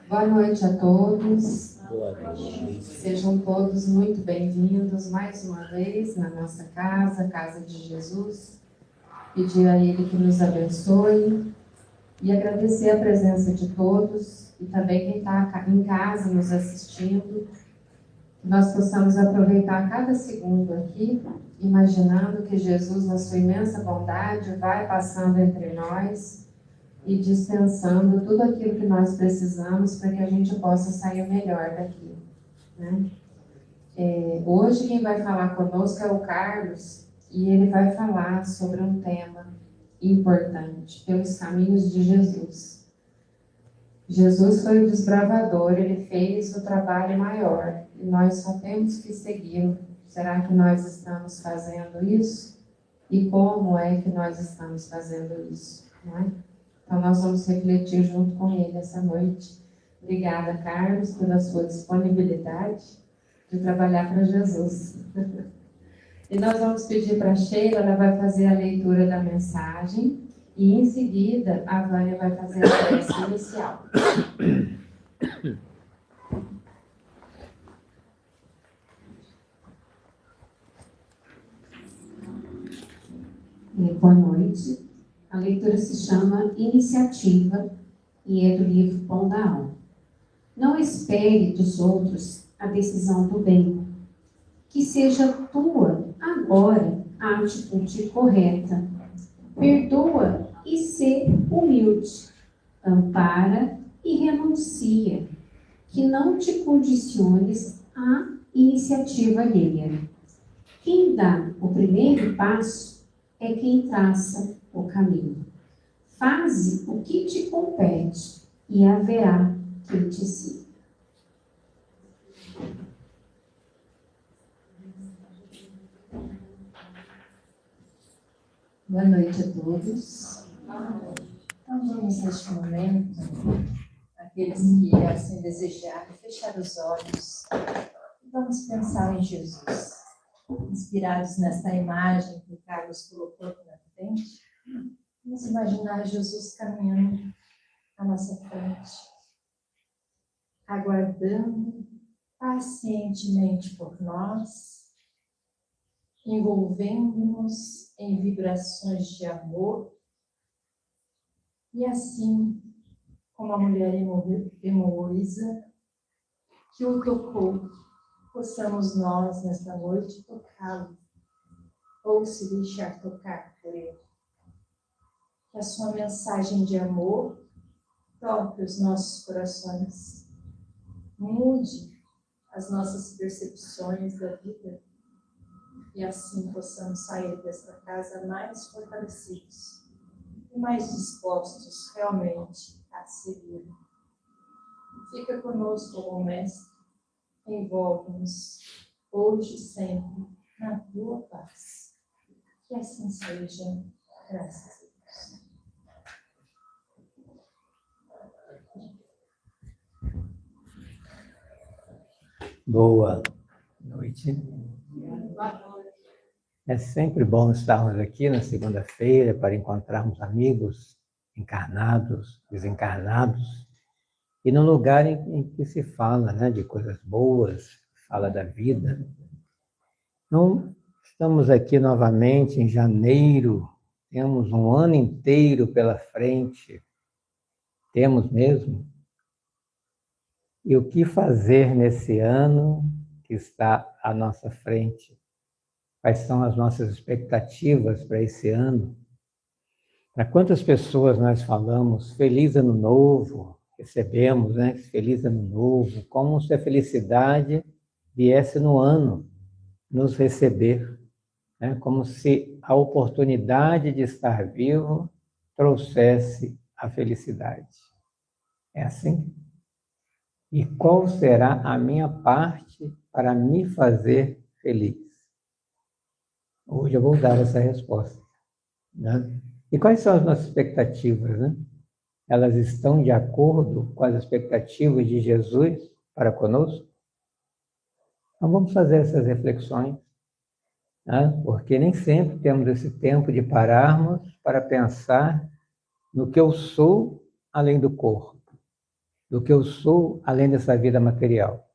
Boa noite a todos. Boa noite. Sejam todos muito bem-vindos mais uma vez na nossa casa, Casa de Jesus. Pedir a Ele que nos abençoe e agradecer a presença de todos e também quem está em casa nos assistindo. Que nós possamos aproveitar cada segundo aqui, imaginando que Jesus, na sua imensa bondade, vai passando entre nós e dispensando tudo aquilo que nós precisamos para que a gente possa sair melhor daqui, né? Hoje quem vai falar conosco é o Carlos e ele vai falar sobre um tema importante, pelos caminhos de Jesus. Jesus foi o desbravador, ele fez o trabalho maior e nós só temos que segui-lo. Será que nós estamos fazendo isso? E como é que nós estamos fazendo isso, não é? Então, nós vamos refletir junto com ele essa noite. Obrigada, Carlos, pela sua disponibilidade de trabalhar para Jesus. E nós vamos pedir para a Sheila, ela vai fazer a leitura da mensagem e, em seguida, a Vânia vai fazer a prece inicial. Boa noite. A leitura se chama Iniciativa e é do livro Pão da Alma. Não espere dos outros a decisão do bem. Que seja tua agora a atitude correta. Perdoa e sê humilde. Ampara e renuncia. Que não te condiciones à iniciativa alheia. Quem dá o primeiro passo é quem traça o caminho. Faze o que te compete e haverá quem te siga. Boa noite a todos. Então vamos neste momento, aqueles que assim desejarem, fechar os olhos e vamos pensar em Jesus. Inspirados nessa imagem que o Carlos colocou aqui na frente, vamos imaginar Jesus caminhando à nossa frente, aguardando pacientemente por nós, envolvendo-nos em vibrações de amor, e assim, como a mulher Heloísa, que o tocou, possamos nós, nesta noite, tocá-lo, ou se deixar tocar por ele. Que a sua mensagem de amor toque os nossos corações, mude as nossas percepções da vida, e assim possamos sair desta casa mais fortalecidos e mais dispostos realmente a seguir. Fica conosco, bom Mestre, envolve-nos hoje e sempre na tua paz. Que assim seja, graças a Deus. Boa noite. É sempre bom estarmos aqui na segunda-feira para encontrarmos amigos encarnados, desencarnados, e num lugar em que se fala, né, de coisas boas, fala da vida. Então, estamos aqui novamente em janeiro, temos um ano inteiro pela frente, temos mesmo. E o que fazer nesse ano que está à nossa frente? Quais são as nossas expectativas para esse ano? Para quantas pessoas nós falamos Feliz Ano Novo, recebemos, né? Feliz Ano Novo, como se a felicidade viesse no ano nos receber, né? Como se a oportunidade de estar vivo trouxesse a felicidade. É assim? E qual será a minha parte para me fazer feliz? Hoje eu vou dar essa resposta, né? E quais são as nossas expectativas, né? Elas estão de acordo com as expectativas de Jesus para conosco? Então vamos fazer essas reflexões, né? Porque nem sempre temos esse tempo de pararmos para pensar no que eu sou além do corpo. do que eu sou além dessa vida material,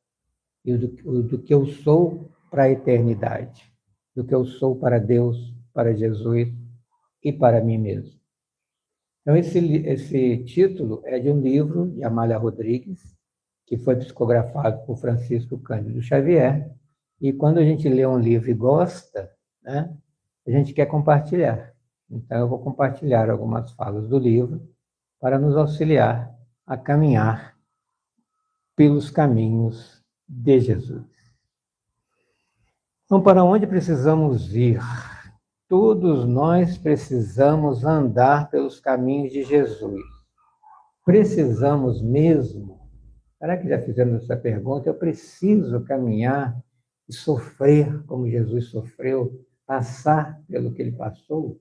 e do que eu sou para a eternidade, do que eu sou para Deus, para Jesus e para mim mesmo. Então, esse título é de um livro de Amália Rodrigues, que foi psicografado por Francisco Cândido Xavier, e quando a gente lê um livro e gosta, né, a gente quer compartilhar. Então, eu vou compartilhar algumas falas do livro para nos auxiliar a caminhar pelos caminhos de Jesus. Então, para onde precisamos ir? Todos nós precisamos andar pelos caminhos de Jesus. Precisamos mesmo? Será que já fizemos essa pergunta? Eu preciso caminhar e sofrer como Jesus sofreu, passar pelo que ele passou?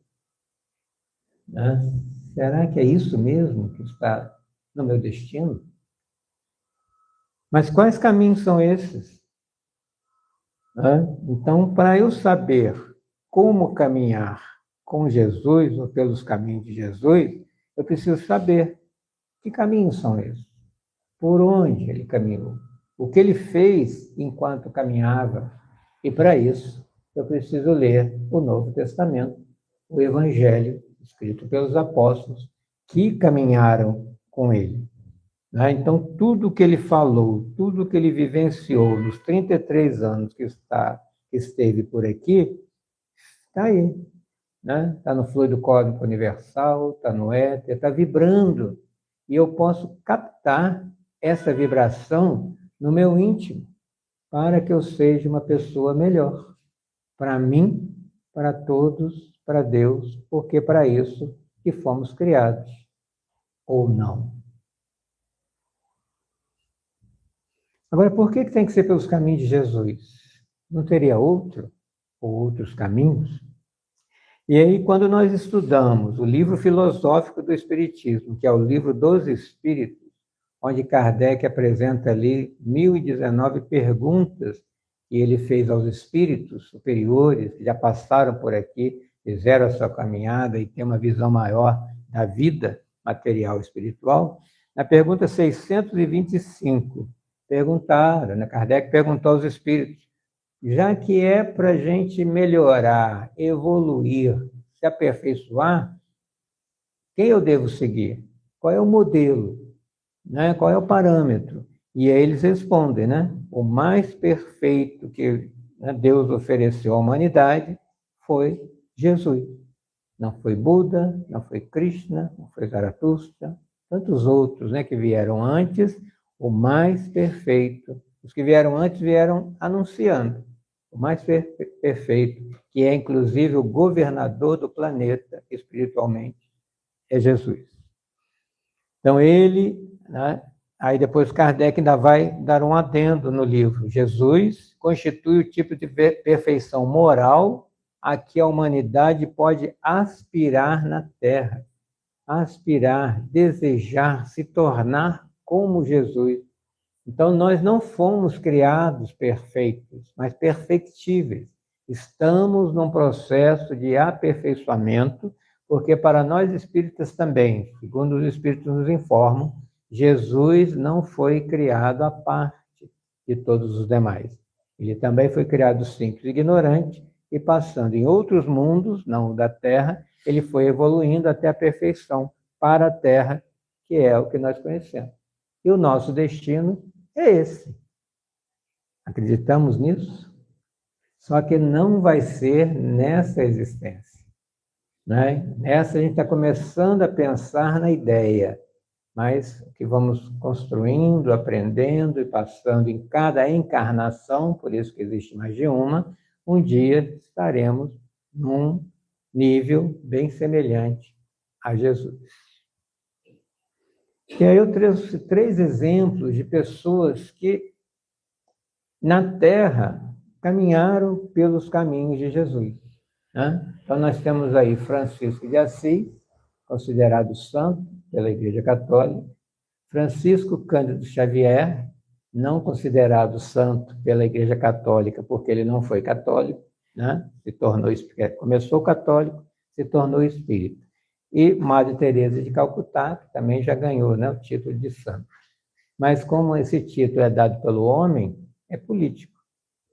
Né? Será que é isso mesmo que está no meu destino? Mas quais caminhos são esses? Né? Então, para eu saber como caminhar com Jesus ou pelos caminhos de Jesus, eu preciso saber que caminhos são esses, por onde ele caminhou, o que ele fez enquanto caminhava. E para isso, eu preciso ler o Novo Testamento, o Evangelho escrito pelos apóstolos que caminharam com ele. Então, tudo que ele falou, tudo que ele vivenciou nos 33 anos que esteve por aqui, está aí. Está no fluido cósmico universal, está no éter, está vibrando. E eu posso captar essa vibração no meu íntimo, para que eu seja uma pessoa melhor. Para mim, para todos, para Deus, porque para isso que fomos criados. Ou não. Agora, por que tem que ser pelos caminhos de Jesus? Não teria outro ou outros caminhos? E aí, quando nós estudamos o livro filosófico do Espiritismo, que é o livro dos Espíritos, onde Kardec apresenta ali 1019 perguntas que ele fez aos espíritos superiores, que já passaram por aqui, fizeram a sua caminhada e têm uma visão maior da vida material e espiritual. Na pergunta 625, perguntaram, Kardec perguntou aos espíritos, já que é para a gente melhorar, evoluir, se aperfeiçoar, quem eu devo seguir? Qual é o modelo? Qual é o parâmetro? E aí eles respondem, o mais perfeito que Deus ofereceu à humanidade foi Jesus. Não foi Buda, não foi Krishna, não foi Zaratustra, tantos outros que vieram antes, o mais perfeito. Os que vieram antes vieram anunciando o mais perfeito, que é inclusive o governador do planeta espiritualmente, é Jesus. Então ele, aí depois Kardec ainda vai dar um adendo no livro. Jesus constitui o tipo de perfeição moral a que a humanidade pode aspirar na Terra. Aspirar, desejar, se tornar como Jesus. Então, nós não fomos criados perfeitos, mas perfectíveis. Estamos num processo de aperfeiçoamento, porque para nós espíritas também, segundo os espíritos nos informam, Jesus não foi criado à parte de todos os demais. Ele também foi criado simples e ignorante, e passando em outros mundos, não o da Terra, ele foi evoluindo até a perfeição para a Terra, que é o que nós conhecemos. E o nosso destino é esse. Acreditamos nisso? Só que não vai ser nessa existência. Nessa a gente está começando a pensar na ideia, mas que vamos construindo, aprendendo e passando em cada encarnação, por isso que existe mais de uma, um dia estaremos num nível bem semelhante a Jesus. E aí eu trouxe 3 exemplos de pessoas que na Terra caminharam pelos caminhos de Jesus. Então nós temos aí Francisco de Assis, considerado santo pela Igreja Católica, Francisco Cândido Xavier, não considerado santo pela Igreja Católica, porque ele não foi católico, se tornou, começou católico, se tornou espírita. E Madre Teresa de Calcutá, que também já ganhou o título de santo. Mas como esse título é dado pelo homem, é político,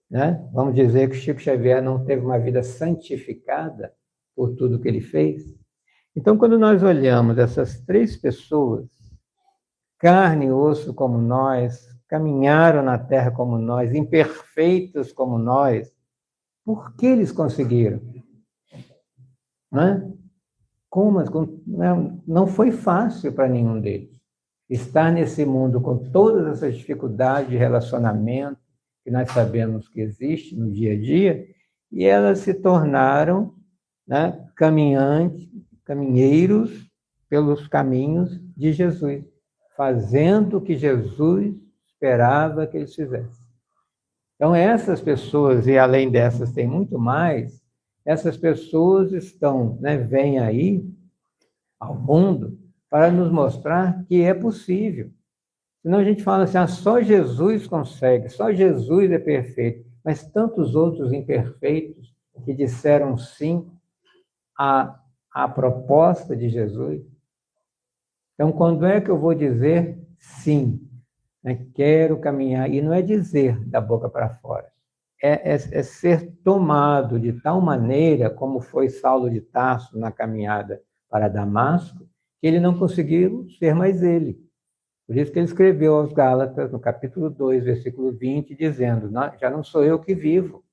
né? Vamos dizer que Chico Xavier não teve uma vida santificada por tudo que ele fez. Então, quando nós olhamos essas três pessoas, carne e osso como nós, caminharam na terra como nós, imperfeitos como nós, por que eles conseguiram? Né? Como? Não foi fácil para nenhum deles estar nesse mundo com todas essas dificuldades de relacionamento que nós sabemos que existe no dia a dia, e elas se tornaram, né, caminheiros pelos caminhos de Jesus, fazendo o que Jesus esperava que eles fizessem. Então, essas pessoas, e além dessas tem muito mais, essas pessoas estão, né, vêm aí ao mundo para nos mostrar que é possível. Senão a gente fala assim, só Jesus consegue, só Jesus é perfeito, mas tantos outros imperfeitos que disseram sim à proposta de Jesus. Então, quando é que eu vou dizer sim? Quero caminhar, e não é dizer da boca para fora, é ser tomado de tal maneira como foi Saulo de Tarso na caminhada para Damasco, que ele não conseguiu ser mais ele. Por isso que ele escreveu aos Gálatas, no capítulo 2, versículo 20, dizendo, já não sou eu que vivo,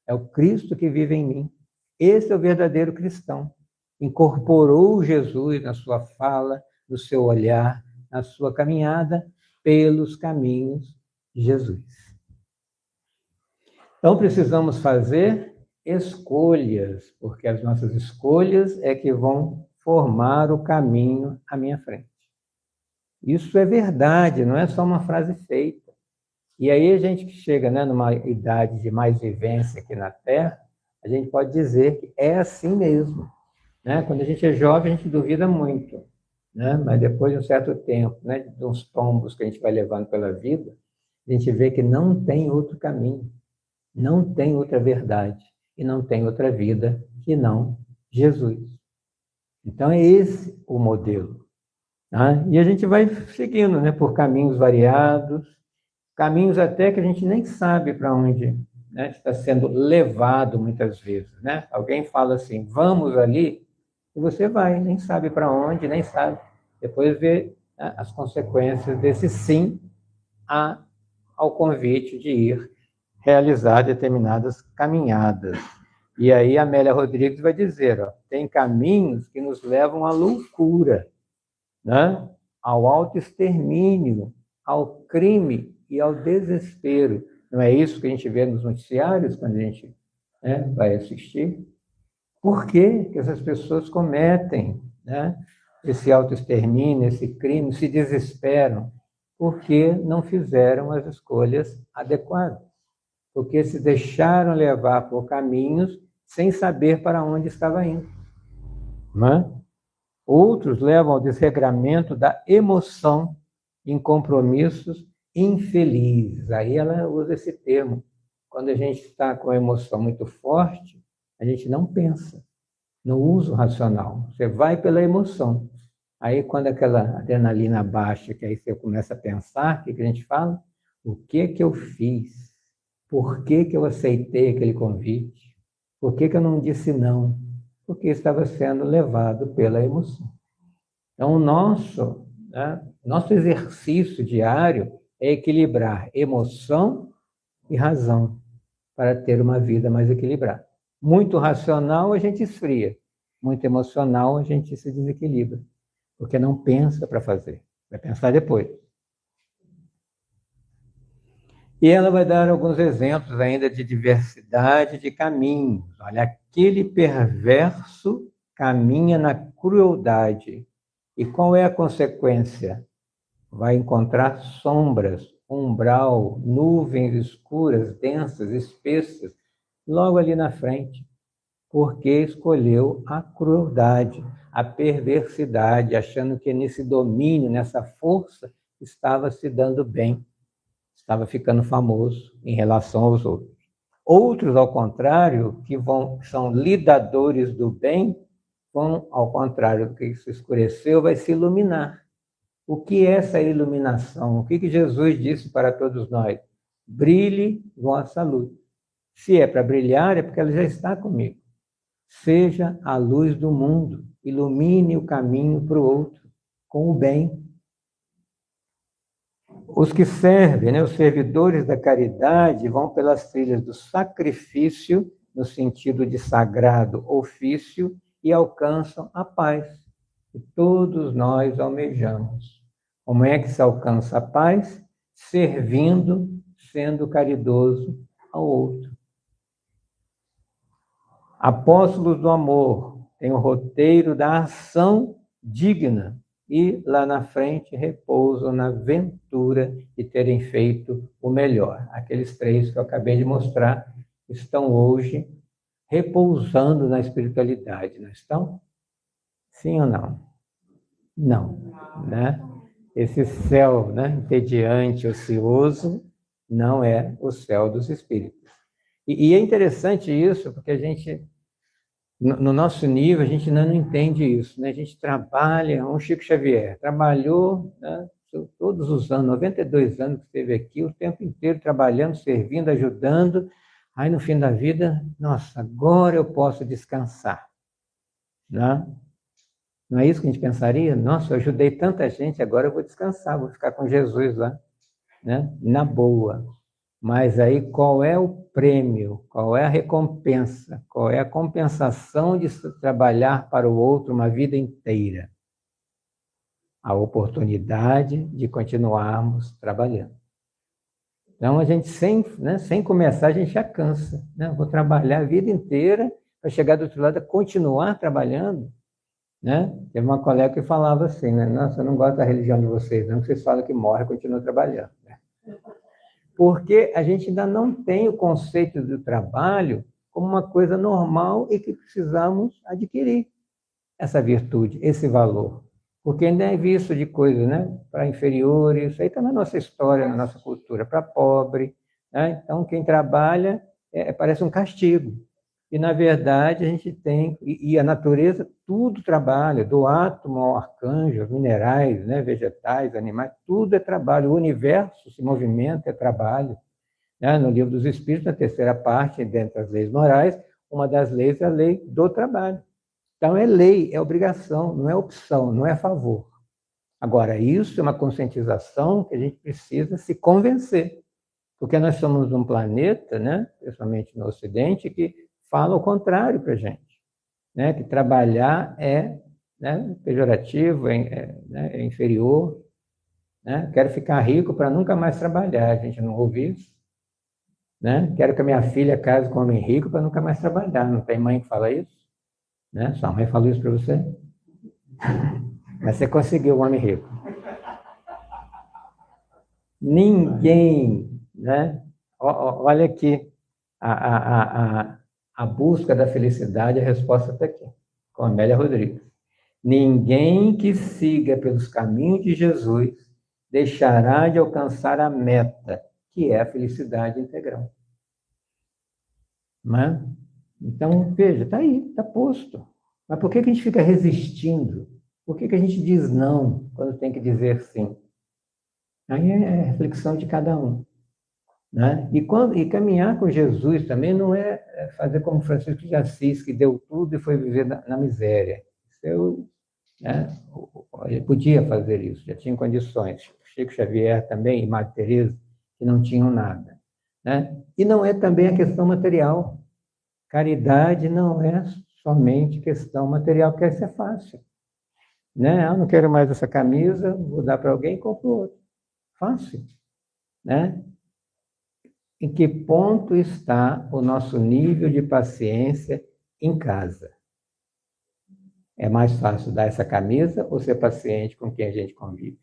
é o Cristo que vive em mim. Esse é o verdadeiro cristão. Incorporou Jesus na sua fala, no seu olhar, na sua caminhada pelos caminhos de Jesus. Então, precisamos fazer escolhas, porque as nossas escolhas é que vão formar o caminho à minha frente. Isso é verdade, não é só uma frase feita. E aí a gente que chega, né, numa idade de mais vivência aqui na Terra, a gente pode dizer que é assim mesmo. Né? Quando a gente é jovem, a gente duvida muito. Né? Mas depois de um certo tempo, né, de uns tombos que a gente vai levando pela vida, a gente vê que não tem outro caminho, não tem outra verdade e não tem outra vida que não Jesus. Então é esse o modelo. Tá? E a gente vai seguindo, né, por caminhos variados, caminhos até que a gente nem sabe para onde, né, está sendo levado muitas vezes. Né? Alguém fala assim, vamos ali, e você vai, nem sabe para onde, nem sabe. Depois vê, né, as consequências desse sim ao convite de ir realizar determinadas caminhadas. E aí a Amélia Rodrigues vai dizer, tem caminhos que nos levam à loucura, né? Ao autoextermínio, ao crime e ao desespero. Não é isso que a gente vê nos noticiários quando a gente, né, vai assistir? Por que essas pessoas cometem, né, esse autoextermínio, esse crime, se desesperam? Porque não fizeram as escolhas adequadas. Porque se deixaram levar por caminhos sem saber para onde estava indo. Não é? Outros levam ao desregramento da emoção em compromissos infelizes. Aí ela usa esse termo. Quando a gente está com a emoção muito forte, a gente não pensa, não usa o racional. Você vai pela emoção. Aí, quando aquela adrenalina baixa, que aí você começa a pensar, o que a gente fala? O que eu fiz? Por que eu aceitei aquele convite? Por que eu não disse não? Porque estava sendo levado pela emoção. Então, nosso exercício diário é equilibrar emoção e razão para ter uma vida mais equilibrada. Muito racional, a gente esfria. Muito emocional, a gente se desequilibra. Porque não pensa para fazer. Vai pensar depois. E ela vai dar alguns exemplos ainda de diversidade de caminhos. Olha, aquele perverso caminha na crueldade. E qual é a consequência? Vai encontrar sombras, umbral, nuvens escuras, densas, espessas, logo ali na frente, porque escolheu a crueldade, a perversidade, achando que nesse domínio, nessa força, estava se dando bem. Estava ficando famoso em relação aos outros. Outros, ao contrário, que são lidadores do bem, vão, ao contrário do que se escureceu, vai se iluminar. O que é essa iluminação? O que Jesus disse para todos nós? Brilhe vossa luz. Se é para brilhar, é porque ela já está comigo. Seja a luz do mundo, ilumine o caminho para o outro, com o bem. Os que servem, né, os servidores da caridade, vão pelas trilhas do sacrifício, no sentido de sagrado ofício, e alcançam a paz, que todos nós almejamos. Como é que se alcança a paz? Servindo, sendo caridoso ao outro. Apóstolos do amor, tem o roteiro da ação digna, e lá na frente repousam na ventura de terem feito o melhor. Aqueles 3 que eu acabei de mostrar estão hoje repousando na espiritualidade, não estão? Sim ou não? Não, né? Esse céu, né, entediante, ocioso, não é o céu dos espíritos. E é interessante isso, porque a gente, no nosso nível, a gente ainda não entende isso, né? A gente trabalha, um Chico Xavier, trabalhou, né, todos os anos, 92 anos que esteve aqui, o tempo inteiro trabalhando, servindo, ajudando. Aí no fim da vida, nossa, agora eu posso descansar, né? Não é isso que a gente pensaria? Nossa, eu ajudei tanta gente, agora eu vou descansar, vou ficar com Jesus lá, né? Na boa. Mas aí qual é o prêmio? Qual é a recompensa? Qual é a compensação de trabalhar para o outro uma vida inteira? A oportunidade de continuarmos trabalhando. Então, a gente, sem começar, a gente já cansa, né? Vou trabalhar a vida inteira para chegar do outro lado a continuar trabalhando, né? Teve uma colega que falava assim, né? Nossa, eu não gosto da religião de vocês, não, que vocês falam que morre e continua trabalhando, né? Porque a gente ainda não tem o conceito do trabalho como uma coisa normal e que precisamos adquirir essa virtude, esse valor. Porque ainda é visto de coisa, né? Para inferiores, isso aí está na nossa história, na nossa cultura, para pobre, né? Então, quem trabalha parece um castigo. E, na verdade, a gente tem, e a natureza, tudo trabalha, do átomo ao arcanjo, minerais, né? Vegetais, animais, tudo é trabalho. O universo se movimenta, é trabalho. Né? No Livro dos Espíritos, na terceira parte, dentre as leis morais, uma das leis é a lei do trabalho. Então, é lei, é obrigação, não é opção, não é favor. Agora, isso é uma conscientização que a gente precisa se convencer, porque nós somos um planeta, né, principalmente no Ocidente, que fala o contrário para a gente, né, que trabalhar é, né, pejorativo, é inferior, né, quero ficar rico para nunca mais trabalhar, a gente não ouve isso, né, quero que a minha filha case com um homem rico para nunca mais trabalhar, não tem mãe que fala isso? Né? Sua mãe falou isso para você? Mas você conseguiu um homem rico. Ninguém, né? Olha aqui, a busca da felicidade, a resposta está aqui, com Amélia Rodrigues. Ninguém que siga pelos caminhos de Jesus deixará de alcançar a meta, que é a felicidade integral. Não é? Então, veja, está aí, está posto. Mas por que a gente fica resistindo? Por que a gente diz não quando tem que dizer sim? Aí é a reflexão de cada um. Né? E caminhar com Jesus também não é fazer como Francisco de Assis, que deu tudo e foi viver na miséria. Ele podia fazer isso, já tinha condições. Chico Xavier também e Madre Teresa, que não tinham nada. Né? E não é também a questão material. Caridade não é somente questão material, porque isso é fácil. Né? Eu não quero mais essa camisa, vou dar para alguém e compro outra. Fácil. Né? Em que ponto está o nosso nível de paciência em casa? É mais fácil dar essa camisa ou ser paciente com quem a gente convive?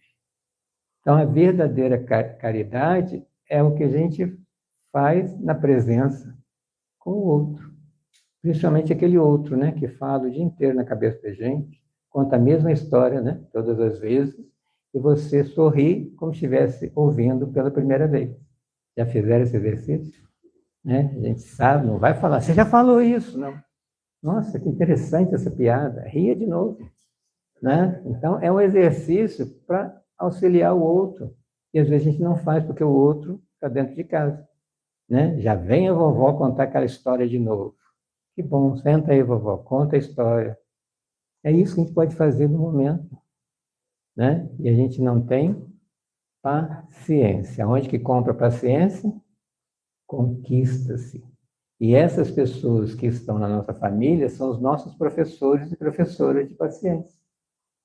Então, a verdadeira caridade é o que a gente faz na presença com o outro. Principalmente aquele outro, né, que fala o dia inteiro na cabeça da gente, conta a mesma história, né, todas as vezes, e você sorri como se estivesse ouvindo pela primeira vez. Já fizeram esse exercício? Né? A gente sabe, não vai falar, você já falou isso, não. Nossa, que interessante essa piada, ria de novo. Né? Então, é um exercício para auxiliar o outro. E às vezes a gente não faz porque o outro está dentro de casa, né? Já vem a vovó contar aquela história de novo. Que bom, senta aí, vovó, conta a história. É isso que a gente pode fazer no momento, né? E a gente não tem paciência. Onde que compra paciência? Conquista-se. E essas pessoas que estão na nossa família são os nossos professores e professoras de paciência.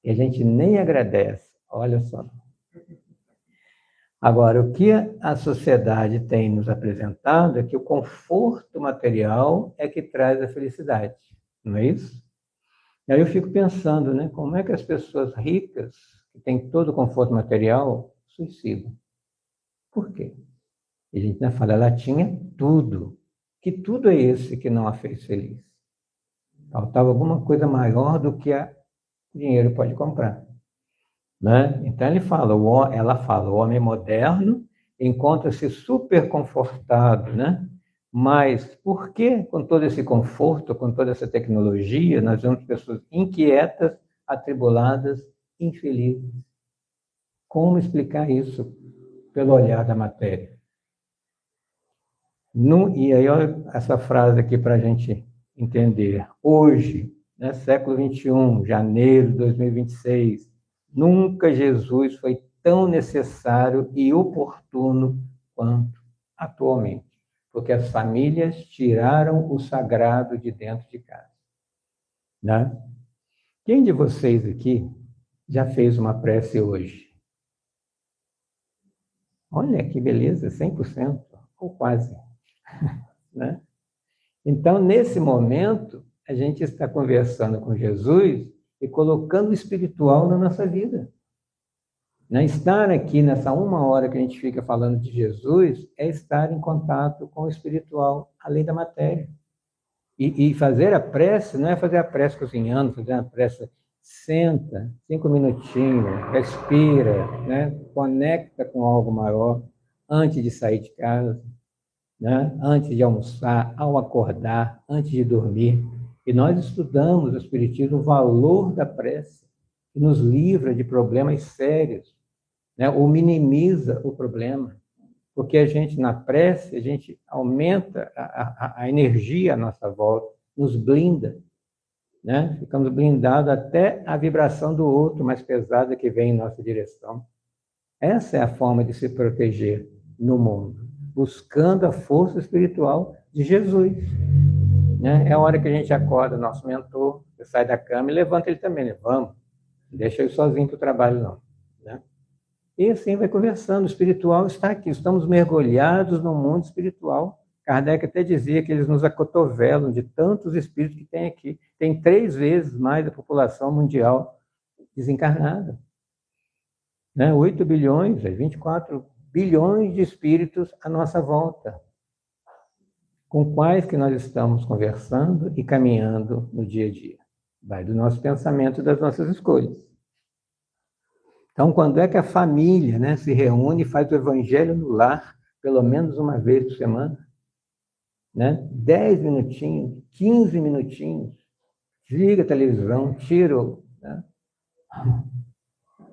E a gente nem agradece. Olha só. Agora, o que a sociedade tem nos apresentado é que o conforto material é que traz a felicidade. Não é isso? E aí eu fico pensando, né? Como é que as pessoas ricas, que têm todo o conforto material, suicidam? Por quê? E a gente ainda fala, ela tinha tudo. Que tudo é esse que não a fez feliz? Faltava alguma coisa maior do que o dinheiro pode comprar, né? Então ela fala, o homem moderno encontra-se super confortado, né? Mas por que com todo esse conforto, com toda essa tecnologia, nós vemos pessoas inquietas, atribuladas, infelizes? Como explicar isso pelo olhar da matéria? E aí, olha essa frase aqui para a gente entender. Hoje, né, século XXI, janeiro de 2026, nunca Jesus foi tão necessário e oportuno quanto atualmente, porque as famílias tiraram o sagrado de dentro de casa, né? Quem de vocês aqui já fez uma prece hoje? Olha que beleza, 100%, ou quase, né? Então, nesse momento, a gente está conversando com Jesus e colocando o espiritual na nossa vida. Né? Estar aqui nessa 1 hora que a gente fica falando de Jesus é estar em contato com o espiritual, além da matéria. E fazer a prece não é fazer a prece cozinhando, fazer a prece, senta, 5 minutinhos, respira, né? Conecta com algo maior antes de sair de casa, né? Antes de almoçar, ao acordar, antes de dormir. E nós estudamos no Espiritismo o valor da prece, que nos livra de problemas sérios, né? Ou minimiza o problema. Porque a gente, na prece, a gente aumenta a energia à nossa volta, nos blinda, né? Ficamos blindados até a vibração do outro mais pesada que vem em nossa direção. Essa é a forma de se proteger no mundo, buscando a força espiritual de Jesus. Né? É a hora que a gente acorda, nosso mentor, você sai da cama e levanta ele também, né? Vamos, não deixa ele sozinho para o trabalho, não. Né? E assim vai conversando, o espiritual está aqui, estamos mergulhados no mundo espiritual. Kardec até dizia que eles nos acotovelam de tantos espíritos que tem aqui. Tem 3 vezes mais a população mundial desencarnada. Né? 8 bilhões, 24 bilhões de espíritos à nossa volta, com quais que nós estamos conversando e caminhando no dia a dia. Vai do nosso pensamento e das nossas escolhas. Então, quando é que a família, né, se reúne e faz o evangelho no lar, pelo menos uma vez por semana? Né? 10 minutinhos, 15 minutinhos, desliga a televisão, tira né,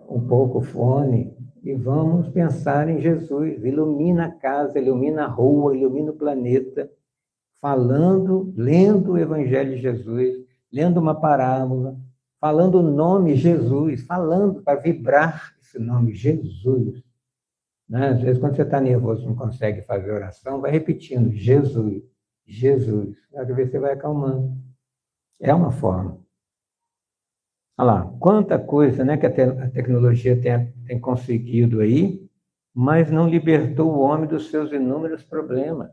um pouco o fone e vamos pensar em Jesus. Ilumina a casa, ilumina a rua, ilumina o planeta, falando, lendo o evangelho de Jesus, lendo uma parábola, falando o nome Jesus, falando para vibrar esse nome Jesus. Né? Às vezes, quando você está nervoso, não consegue fazer oração, vai repetindo Jesus, Jesus. Às vezes você vai acalmando. É uma forma. Olha lá, quanta coisa, né, que a tecnologia tem conseguido aí, mas não libertou o homem dos seus inúmeros problemas.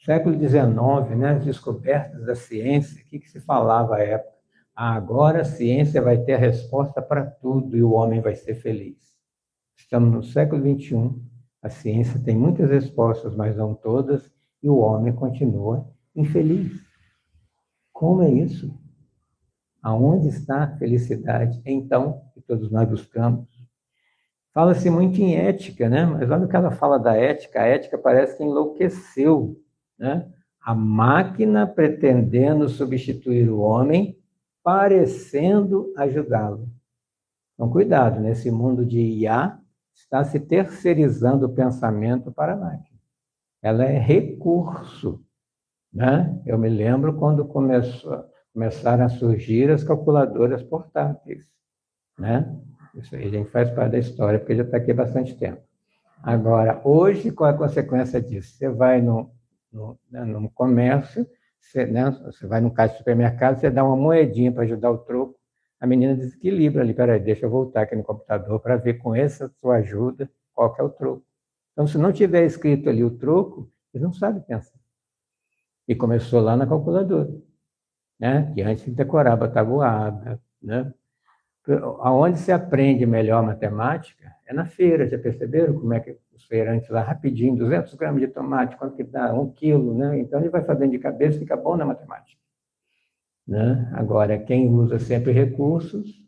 Século XIX, né, as descobertas da ciência, o que se falava à época? Agora a ciência vai ter a resposta para tudo e o homem vai ser feliz. Estamos no século XXI, a ciência tem muitas respostas, mas não todas, e o homem continua infeliz. Como é isso? Aonde está a felicidade, então, que todos nós buscamos? Fala-se muito em ética, né? Mas olha o que ela fala da ética. A ética parece que enlouqueceu, né? A máquina pretendendo substituir o homem, parecendo ajudá-lo. Então, cuidado, nesse mundo de IA, está se terceirizando o pensamento para a máquina. Ela é recurso, né? Eu me lembro quando começaram a surgir as calculadoras portáteis, né? Isso aí a gente faz parte da história, porque já está aqui há bastante tempo. Agora, hoje, qual é a consequência disso? Você vai no comércio, você vai no caixa de supermercado, você dá uma moedinha para ajudar o troco, a menina desequilibra ali, peraí, deixa eu voltar aqui no computador para ver com essa sua ajuda qual que é o troco. Então, se não tiver escrito ali o troco, eles não sabem pensar. E começou lá na calculadora, né? Que antes decorava a tabuada, né? Aonde se aprende melhor matemática é na feira, já perceberam como é que os feirantes lá, rapidinho, 200 gramas de tomate, quanto que dá? 1 quilo, né? Então ele vai fazendo de cabeça e fica bom na matemática. Né? Agora, quem usa sempre recursos,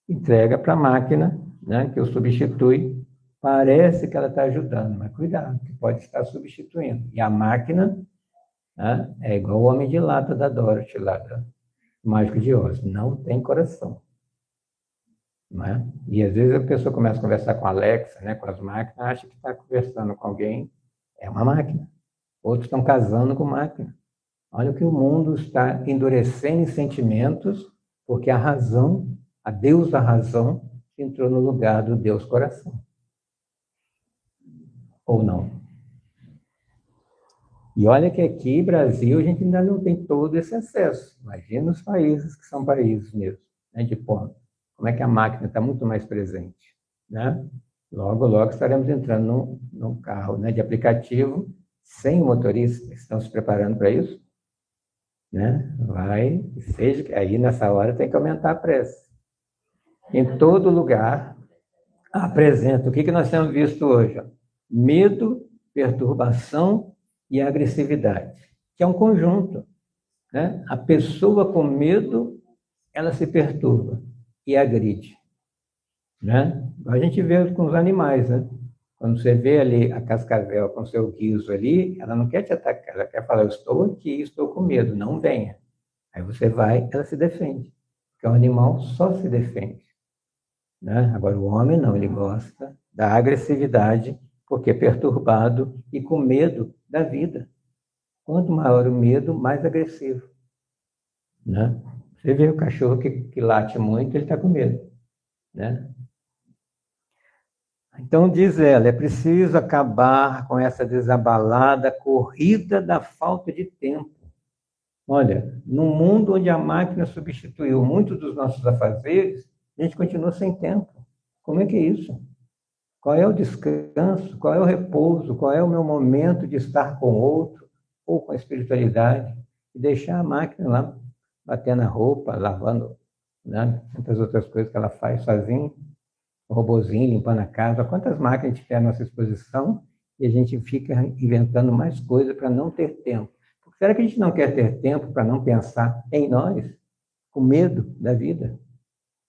entrega para a máquina, né? Que o substitui, parece que ela está ajudando, mas cuidado, que pode estar substituindo. E a máquina, né? É igual o homem de lata da Dorothy, lá do Mágico de Oz, não tem coração. Né? E às vezes a pessoa começa a conversar com a Alexa, né, com as máquinas, acha que está conversando com alguém, é uma máquina. Outros estão casando com máquina. Olha que o mundo está endurecendo em sentimentos, porque a razão, a Deus da razão, entrou no lugar do Deus coração. Ou não? E olha que aqui, Brasil, a gente ainda não tem todo esse acesso. Imagina os países que são países mesmo, né, de ponta. Como é que a máquina está muito mais presente, né? Logo, logo estaremos entrando num carro, né, de aplicativo sem motorista. Estão se preparando para isso? Né? Vai, seja que aí nessa hora tem que aumentar a pressa. Em todo lugar apresenta o que nós temos visto hoje? Medo, perturbação e agressividade, que é um conjunto, né? A pessoa com medo, ela se perturba e agride, né? A gente vê com os animais, né? Quando você vê ali a cascavel com seu guiso ali, ela não quer te atacar, ela quer falar, eu estou aqui, estou com medo, não venha. Aí você vai, ela se defende, porque o animal só se defende, né? Agora o homem não, ele gosta da agressividade, porque é perturbado e com medo da vida. Quanto maior o medo, mais agressivo, né? Você vê o cachorro que late muito, ele está com medo, né? Então, diz ela, é preciso acabar com essa desabalada corrida da falta de tempo. Olha, num mundo onde a máquina substituiu muitos dos nossos afazeres, a gente continua sem tempo. Como é que é isso? Qual é o descanso? Qual é o repouso? Qual é o meu momento de estar com o outro ou com a espiritualidade? E deixar a máquina lá batendo a roupa, lavando, né? Tantas outras coisas que ela faz sozinha. O robozinho limpando a casa. Quantas máquinas a gente tem à nossa disposição e a gente fica inventando mais coisas para não ter tempo. Será que a gente não quer ter tempo para não pensar em nós? Com medo da vida?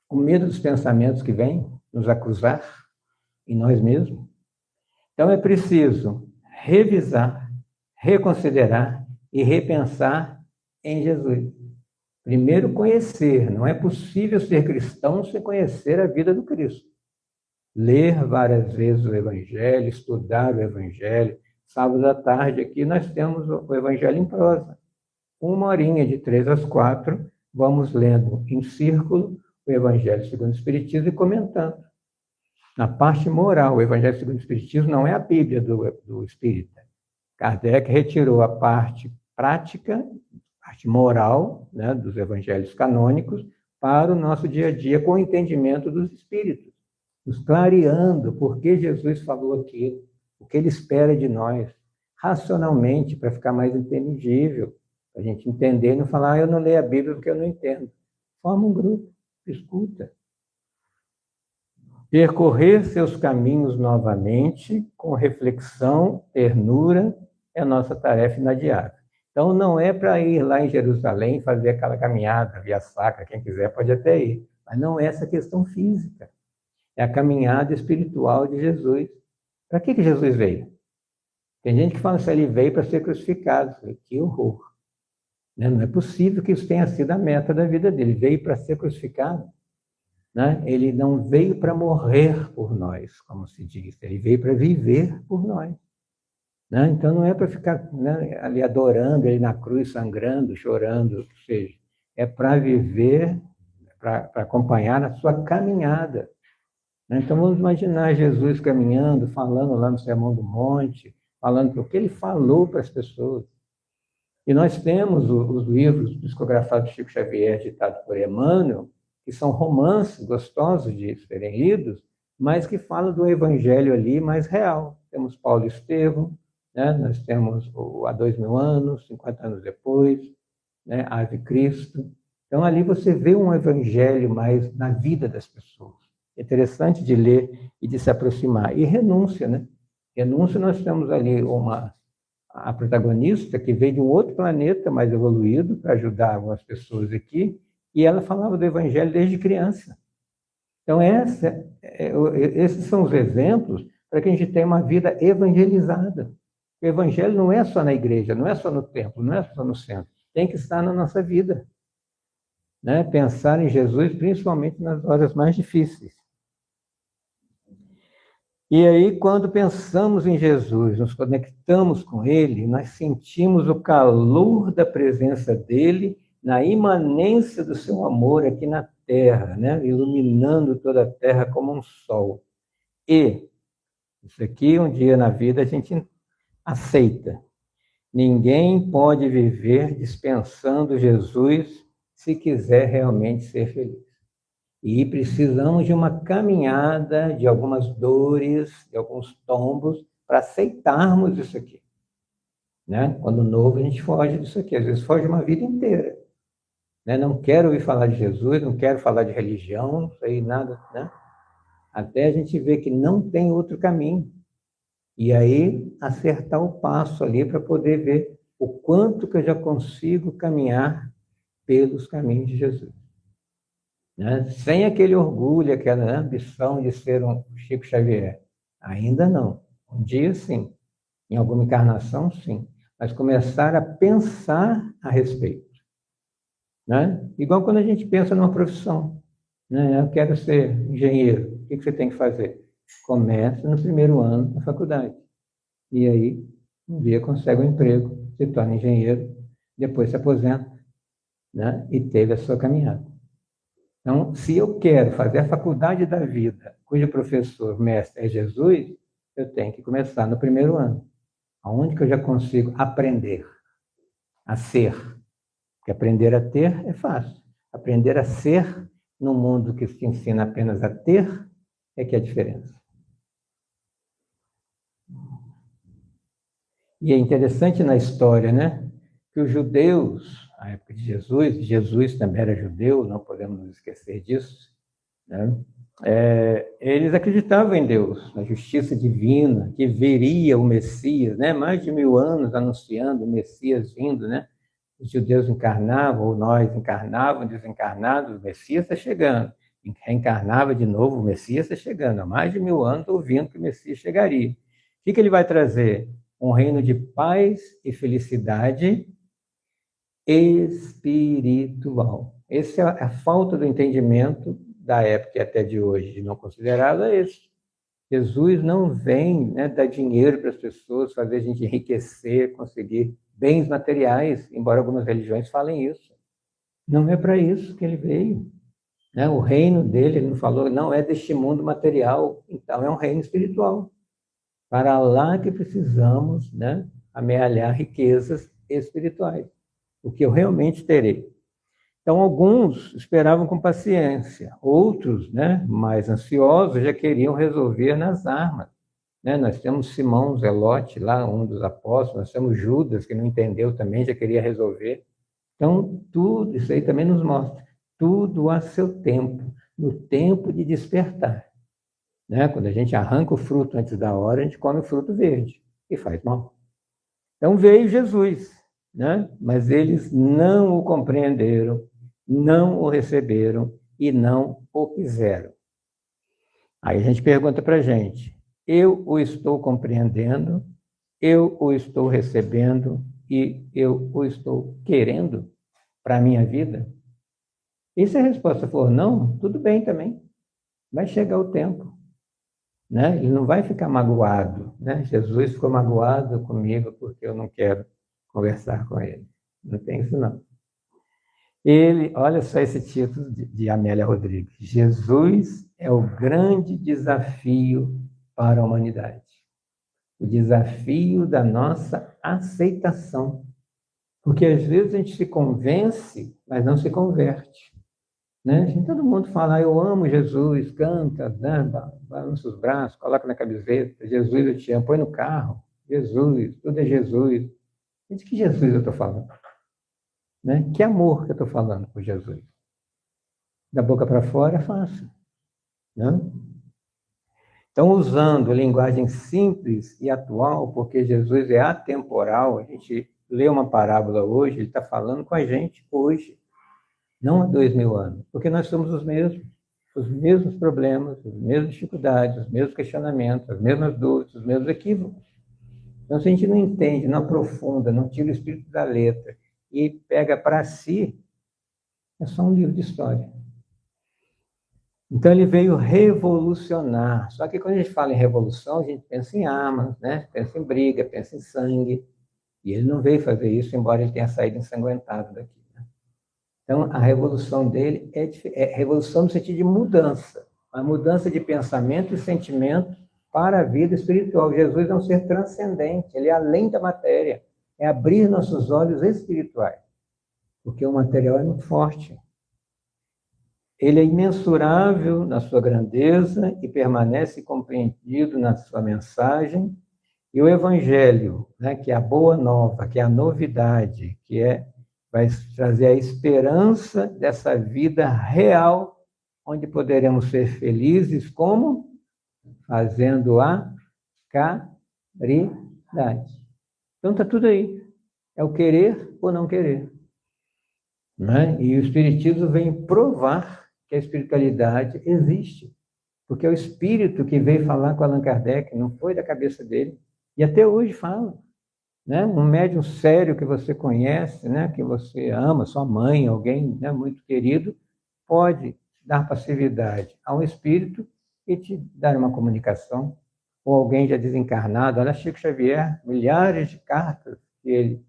Com medo dos pensamentos que vêm nos acusar em nós mesmos? Então é preciso revisar, reconsiderar e repensar em Jesus. Primeiro, conhecer. Não é possível ser cristão sem conhecer a vida do Cristo. Ler várias vezes o Evangelho, estudar o Evangelho. Sábado à tarde aqui nós temos o Evangelho em prosa. 1 horinha, de 3 às 4, vamos lendo em círculo o Evangelho segundo o Espiritismo e comentando. Na parte moral, o Evangelho segundo o Espiritismo não é a Bíblia do Espírita. Kardec retirou a parte prática, a parte moral, né, dos Evangelhos canônicos para o nosso dia a dia com o entendimento dos Espíritos, nos clareando por que Jesus falou aquilo, o que ele espera de nós, racionalmente, para ficar mais inteligível, para a gente entender e não falar, eu não leio a Bíblia porque eu não entendo. Forma um grupo, escuta. Percorrer seus caminhos novamente, com reflexão, ternura, é a nossa tarefa inadiável. Então, não é para ir lá em Jerusalém fazer aquela caminhada, via sacra, quem quiser pode até ir, mas não é essa questão física. É a caminhada espiritual de Jesus. Para que Jesus veio? Tem gente que fala que ele veio para ser crucificado. Que horror! Não é possível que isso tenha sido a meta da vida dele. Veio para ser crucificado. né? Ele não veio para morrer por nós, como se diz, ele veio para viver por nós. Né? Então não é para ficar, né, ali adorando ele na cruz, sangrando, chorando, ou seja, é para viver, para acompanhar a sua caminhada. Né? Então vamos imaginar Jesus caminhando, falando lá no Sermão do Monte, falando o que ele falou para as pessoas. E nós temos os livros psicografados de Chico Xavier, ditados por Emmanuel, que são romances gostosos de serem lidos, mas que falam do evangelho ali mais real. Temos Paulo Estevão, né? Nós temos Há 2000 anos, 50 anos depois, né? Ave Cristo. Então, ali você vê um evangelho mais na vida das pessoas. É interessante de ler e de se aproximar. E renúncia, né? Renúncia, nós temos ali a protagonista que veio de um outro planeta mais evoluído para ajudar algumas pessoas aqui, e ela falava do evangelho desde criança. Então, esses são os exemplos para que a gente tenha uma vida evangelizada. O evangelho não é só na igreja, não é só no templo, não é só no centro. Tem que estar na nossa vida. Né? Pensar em Jesus, principalmente nas horas mais difíceis. E aí, quando pensamos em Jesus, nos conectamos com Ele, nós sentimos o calor da presença dEle na imanência do seu amor aqui na Terra, né? Iluminando toda a Terra como um sol. E, isso aqui um dia na vida a gente aceita. Ninguém pode viver dispensando Jesus se quiser realmente ser feliz. E precisamos de uma caminhada, de algumas dores, de alguns tombos, para aceitarmos isso aqui. Né? Quando novo, a gente foge disso aqui. Às vezes foge uma vida inteira. Né? Não quero ouvir falar de Jesus, não quero falar de religião, não sei nada. Né? Até a gente ver que não tem outro caminho. E aí, acertar o passo ali para poder ver o quanto que eu já consigo caminhar pelos caminhos de Jesus. Né? Sem aquele orgulho, aquela ambição de ser um Chico Xavier. Ainda não. Um dia, sim. Em alguma encarnação, sim. Mas começar a pensar a respeito. Né? Igual quando a gente pensa numa profissão. Né? Eu quero ser engenheiro. O que você tem que fazer? Começa no primeiro ano da faculdade. E aí, um dia consegue um emprego, se torna engenheiro, depois se aposenta, né? E teve a sua caminhada. Então, se eu quero fazer a faculdade da vida, cujo professor, mestre é Jesus, eu tenho que começar no primeiro ano, onde que eu já consigo aprender a ser. Porque aprender a ter é fácil. Aprender a ser num mundo que se ensina apenas a ter é que é a diferença. E é interessante na história, né, que os judeus, na época de Jesus também era judeu, não podemos nos esquecer disso, né? Eles acreditavam em Deus, na justiça divina, que viria o Messias, né? Mais de 1000 anos anunciando o Messias vindo, né? Os judeus encarnavam, ou nós encarnavam, desencarnados, o Messias está chegando. Reencarnava de novo, o Messias está chegando. Há mais de 1000 anos ouvindo que o Messias chegaria. O que ele vai trazer? Um reino de paz e felicidade espiritual. Essa é a falta do entendimento da época e até de hoje, de não considerado, é esse. Jesus não vem, né, dar dinheiro para as pessoas, fazer a gente enriquecer, conseguir bens materiais, embora algumas religiões falem isso. Não é para isso que ele veio. Né? O reino dele, ele não falou, não é deste mundo material, então é um reino espiritual. Para lá que precisamos, né, amealhar riquezas espirituais, o que eu realmente terei. Então, alguns esperavam com paciência, outros, né, mais ansiosos, já queriam resolver nas armas. Né? Nós temos Simão Zelote, lá, um dos apóstolos, nós temos Judas, que não entendeu também, já queria resolver. Então, tudo isso aí também nos mostra, tudo a seu tempo, no tempo de despertar. Né? Quando a gente arranca o fruto antes da hora, a gente come o fruto verde, e faz mal. Então veio Jesus, né? Mas eles não o compreenderam, não o receberam e não o quiseram. Aí a gente pergunta para a gente, eu o estou compreendendo, eu o estou recebendo e eu o estou querendo para a minha vida? E se a resposta for não, tudo bem também. Vai chegar o tempo. Né? Ele não vai ficar magoado. Né? Jesus ficou magoado comigo porque eu não quero conversar com ele. Não tem isso, não. Ele, olha só esse título de Amélia Rodrigues. Jesus é o grande desafio para a humanidade. O desafio da nossa aceitação. Porque às vezes a gente se convence, mas não se converte. Né? Todo mundo fala, eu amo Jesus, canta, né? Balança os braços, coloca na camiseta, Jesus eu te amo, põe no carro, Jesus, tudo é Jesus. De que Jesus eu estou falando? Né? Que amor que eu estou falando por Jesus? Da boca para fora é fácil. Né? Então, usando linguagem simples e atual, porque Jesus é atemporal, a gente lê uma parábola hoje, ele está falando com a gente hoje, não há 2000 anos, porque nós somos os mesmos problemas, as mesmas dificuldades, os mesmos questionamentos, as mesmas dúvidas, os mesmos equívocos. Então, se a gente não entende, não aprofunda, não tira o espírito da letra e pega para si, é só um livro de história. Então, ele veio revolucionar. Só que quando a gente fala em revolução, a gente pensa em armas, né? Pensa em briga, pensa em sangue. E ele não veio fazer isso, embora ele tenha saído ensanguentado daqui. Né? Então, a revolução dele é revolução no sentido de mudança. A mudança de pensamento e sentimento para a vida espiritual. Jesus é um ser transcendente, ele é além da matéria. É abrir nossos olhos espirituais. Porque o material é muito forte. Ele é imensurável na sua grandeza e permanece compreendido na sua mensagem. E o Evangelho, né, que é a boa nova, que é a novidade, vai trazer a esperança dessa vida real, onde poderemos ser felizes, como? Fazendo a caridade. Então está tudo aí. É o querer ou não querer. Né? E o Espiritismo vem provar que a espiritualidade existe. Porque é o Espírito que veio falar com Allan Kardec, não foi da cabeça dele. E até hoje fala. Né? Um médium sério que você conhece, né? Que você ama, sua mãe, alguém, né? Muito querido, pode dar passividade a um espírito e te dar uma comunicação. Ou alguém já desencarnado. Olha, Chico Xavier, milhares de cartas que ele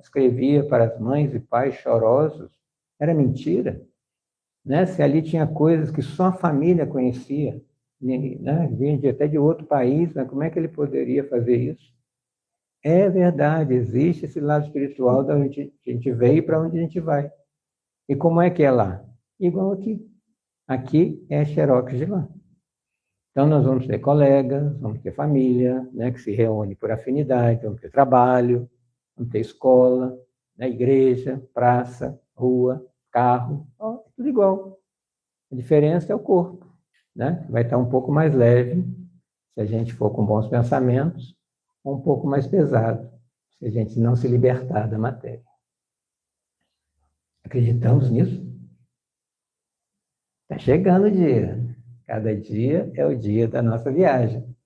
escrevia para as mães e pais chorosos. Era mentira. Né? Se ali tinha coisas que só a família conhecia, né? Vinha até de outro país, né? Como é que ele poderia fazer isso? É verdade, existe esse lado espiritual da onde a gente veio e para onde a gente vai. E como é que é lá? Igual aqui. Aqui é xerox de lá. Então, nós vamos ter colegas, vamos ter família, né? Que se reúne por afinidade, vamos ter trabalho, vamos ter escola, né? Igreja, praça, rua, carro, tudo igual. A diferença é o corpo, né? Vai estar um pouco mais leve, se a gente for com bons pensamentos, ou um pouco mais pesado, se a gente não se libertar da matéria. Acreditamos nisso? Está chegando o dia. Cada dia é o dia da nossa viagem.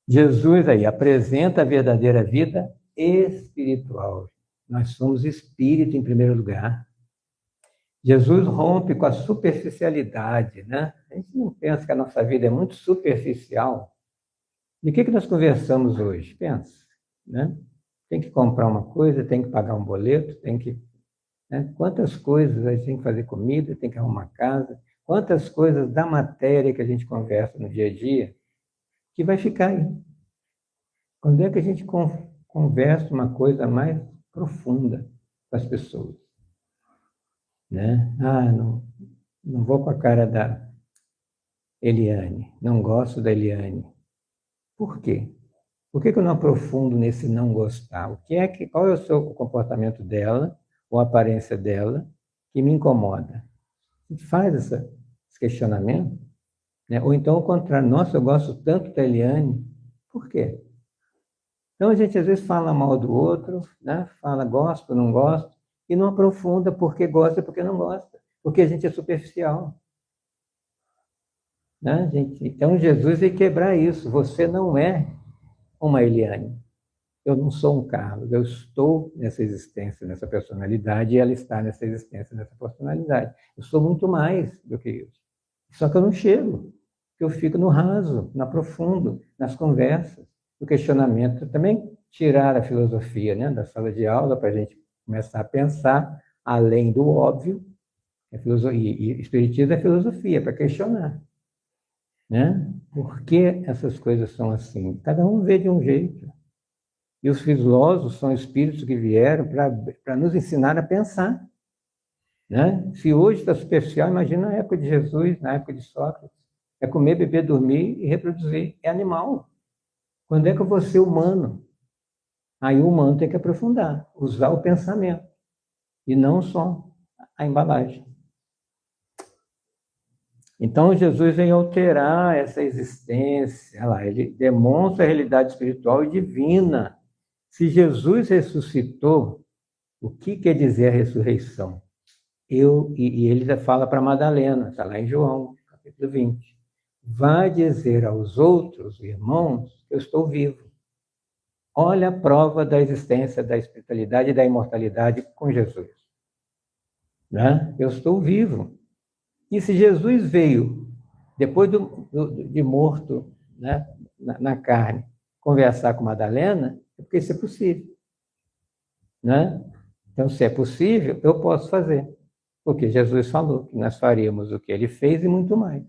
Jesus aí apresenta a verdadeira vida espiritual. Nós somos espírito em primeiro lugar. Jesus rompe com a superficialidade, né? A gente não pensa que a nossa vida é muito superficial. De que nós conversamos hoje? Pensa, né? Tem que comprar uma coisa, tem que pagar um boleto, tem que... Né? Quantas coisas a gente tem que fazer comida, tem que arrumar casa, quantas coisas da matéria que a gente conversa no dia a dia que vai ficar aí. Quando é que a gente conversa uma coisa mais profunda com as pessoas? Né? Não vou com a cara da Eliane, não gosto da Eliane. Por quê? Por que eu não aprofundo nesse não gostar? Qual é o comportamento dela, ou a aparência dela, que me incomoda? A gente faz esse questionamento, né? Ou então, ao contrário, nossa, eu gosto tanto da Eliane, por quê? Então, a gente às vezes fala mal do outro, né? Fala gosto, não gosto, e não aprofunda porque gosta e porque não gosta, porque a gente é superficial. Né, gente? Então, Jesus veio quebrar isso. Você não é uma Eliane. Eu não sou um Carlos, eu estou nessa existência, nessa personalidade, e ela está nessa existência, nessa personalidade. Eu sou muito mais do que isso. Só que eu não chego, eu fico no raso, no profundo, nas conversas, no questionamento. Também tirar a filosofia, né, da sala de aula para a gente começar a pensar além do óbvio. E espiritismo é filosofia, para questionar. Né? Por que essas coisas são assim? Cada um vê de um jeito. E os filósofos são espíritos que vieram para nos ensinar a pensar. Né? Se hoje está superficial, imagina na época de Jesus, na época de Sócrates. É comer, beber, dormir e reproduzir. É animal. Quando é que eu vou ser humano? Aí o humano tem que aprofundar, usar o pensamento. E não só a embalagem. Então, Jesus vem alterar essa existência. Olha lá, ele demonstra a realidade espiritual e divina. Se Jesus ressuscitou, o que quer dizer a ressurreição? E ele fala para Madalena, está lá em João, capítulo 20. Vá dizer aos outros irmãos que eu estou vivo. Olha a prova da existência, da espiritualidade e da imortalidade com Jesus. Né? Eu estou vivo. E se Jesus veio, depois de morto, né, na carne, conversar com Madalena, é porque isso é possível. Né? Então, se é possível, eu posso fazer. Porque Jesus falou que nós faríamos o que ele fez e muito mais.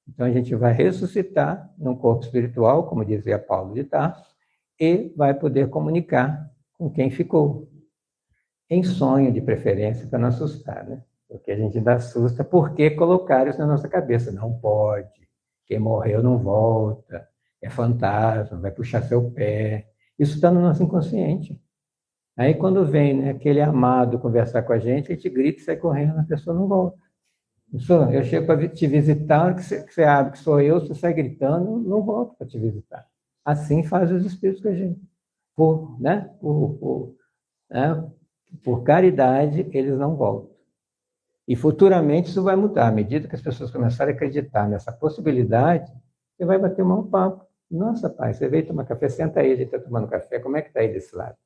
Então, a gente vai ressuscitar num corpo espiritual, como dizia Paulo de Tarso, e vai poder comunicar com quem ficou. Em sonho, de preferência, para não assustar, né? Porque a gente dá assusta porque colocaram isso na nossa cabeça. Não pode. Quem morreu não volta. É fantasma, vai puxar seu pé. Isso está no nosso inconsciente. Aí quando vem, né, aquele amado conversar com a gente grita e sai correndo, a pessoa não volta. Eu chego para te visitar, que você abre que sou eu, você sai gritando, não volto para te visitar. Assim fazem os espíritos com a gente. Por caridade, eles não voltam. E futuramente isso vai mudar. À medida que as pessoas começarem a acreditar nessa possibilidade, você vai bater um mau papo. Nossa, pai, você veio tomar café, senta aí, a gente está tomando café, como é que está aí desse lado?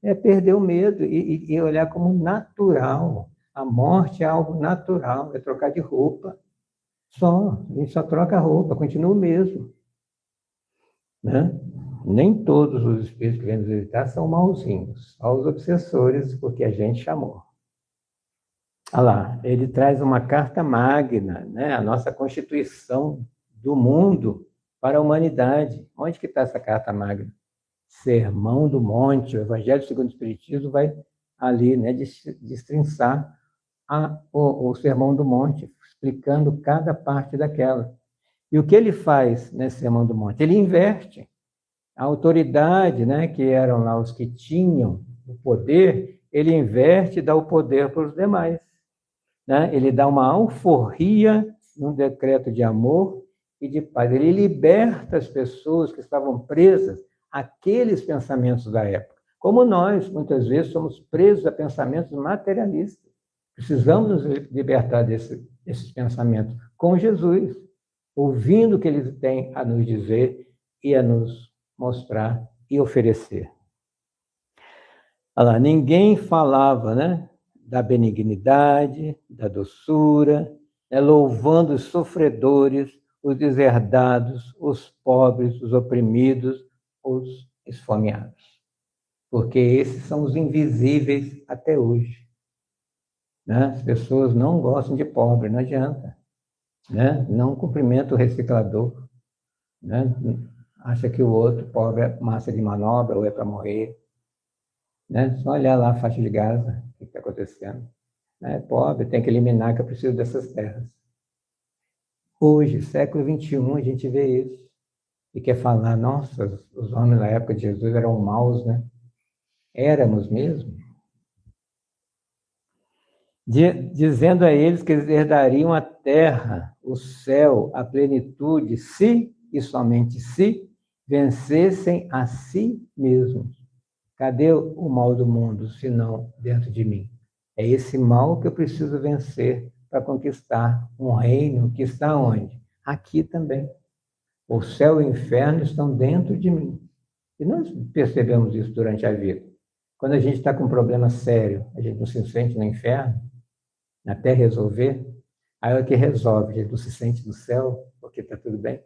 É perder o medo e olhar como natural. A morte é algo natural, é trocar de roupa. A gente só troca a roupa, continua o mesmo. Né? Nem todos os espíritos que vêm nos visitar são mauzinhos, só os obsessores, porque a gente chamou. Olha lá, ele traz uma carta magna, né? A nossa constituição do mundo para a humanidade. Onde que está essa carta magna? Sermão do Monte, o Evangelho segundo o Espiritismo vai ali, né, destrinçar o Sermão do Monte, explicando cada parte daquela. E o que ele faz nesse Sermão do Monte? Ele inverte. A autoridade, né, que eram lá os que tinham o poder, ele inverte e dá o poder para os demais. Né? Ele dá uma alforria num decreto de amor e de paz. Ele liberta as pessoas que estavam presas àqueles pensamentos da época. Como nós, muitas vezes, somos presos a pensamentos materialistas. Precisamos nos libertar desses pensamentos com Jesus, ouvindo o que ele tem a nos dizer e a nos mostrar e oferecer. Olha lá, ninguém falava, né, da benignidade, da doçura, né, louvando os sofredores, os deserdados, os pobres, os oprimidos, os esfomeados. Porque esses são os invisíveis até hoje. Né? As pessoas não gostam de pobre, não adianta. Né? Não cumprimenta o reciclador. Né? Acha que o outro pobre é massa de manobra ou é para morrer. Né? Só olhar lá a faixa de Gaza, o que está acontecendo. É pobre, tem que eliminar, que eu preciso dessas terras. Hoje, século XXI, a gente vê isso. E quer falar, nossa, os homens na época de Jesus eram maus, né? Éramos mesmo. Dizendo a eles que eles herdariam a terra, o céu, a plenitude, se e somente se vencessem a si mesmos. Cadê o mal do mundo, se não dentro de mim? É esse mal que eu preciso vencer para conquistar um reino que está onde? Aqui também. O céu e o inferno estão dentro de mim. E nós percebemos isso durante a vida. Quando a gente está com um problema sério, a gente não se sente no inferno, até resolver, aí é que resolve, a gente não se sente no céu, porque está tudo bem.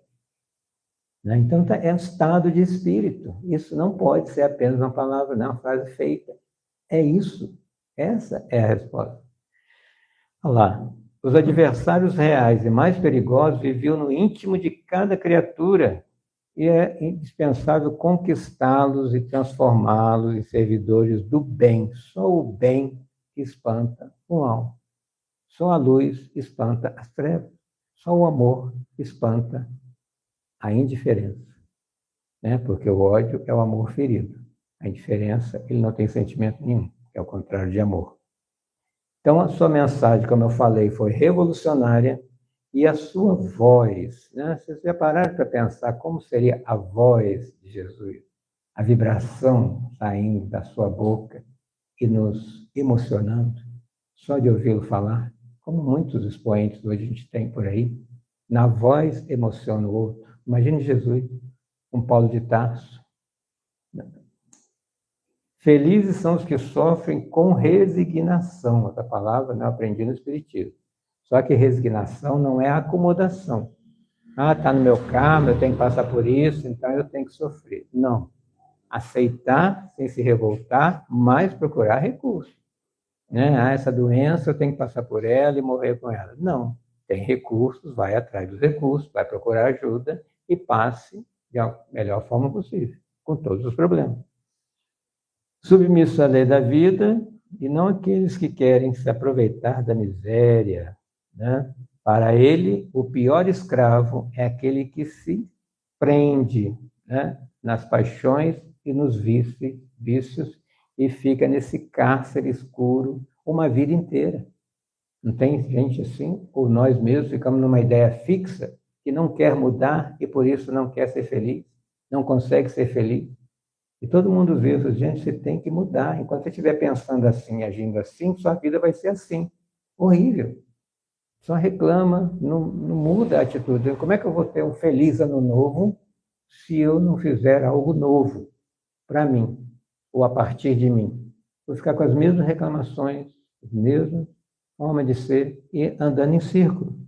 Né? Então, é um estado de espírito. Isso não pode ser apenas uma palavra, não, uma frase feita. É isso. Essa é a resposta. Olha lá. Os adversários reais e mais perigosos viviam no íntimo de cada criatura e é indispensável conquistá-los e transformá-los em servidores do bem. Só o bem espanta o mal. Só a luz espanta as trevas. Só o amor espanta a indiferença. Né? Porque o ódio é o amor ferido. A indiferença, ele não tem sentimento nenhum. É o contrário de amor. Então, a sua mensagem, como eu falei, foi revolucionária e a sua voz, né? Vocês já pararam para pensar como seria a voz de Jesus? A vibração saindo da sua boca e nos emocionando, só de ouvi-lo falar, como muitos expoentes hoje a gente tem por aí. Na voz emociona o outro. Imagine Jesus, com Paulo de Tarso. Felizes são os que sofrem com resignação. Essa palavra eu aprendi no Espiritismo. Só que resignação não é acomodação. Ah, está no meu karma, eu tenho que passar por isso, então eu tenho que sofrer. Não. Aceitar sem se revoltar, mas procurar recurso. Né? Ah, essa doença eu tenho que passar por ela e morrer com ela. Não. Tem recursos, vai atrás dos recursos, vai procurar ajuda e passe da melhor forma possível, com todos os problemas. Submisso à lei da vida, e não aqueles que querem se aproveitar da miséria. Né? Para ele, o pior escravo é aquele que se prende, né, nas paixões e nos vícios e fica nesse cárcere escuro uma vida inteira. Não tem gente assim? Ou nós mesmos ficamos numa ideia fixa que não quer mudar e por isso não quer ser feliz, não consegue ser feliz. E todo mundo vê, gente, você tem que mudar. Enquanto você estiver pensando assim, agindo assim, sua vida vai ser assim. Horrível. Só reclama, não muda a atitude. Como é que eu vou ter um feliz ano novo se eu não fizer algo novo para mim, ou a partir de mim? Vou ficar com as mesmas reclamações, a mesma forma de ser e andando em círculo.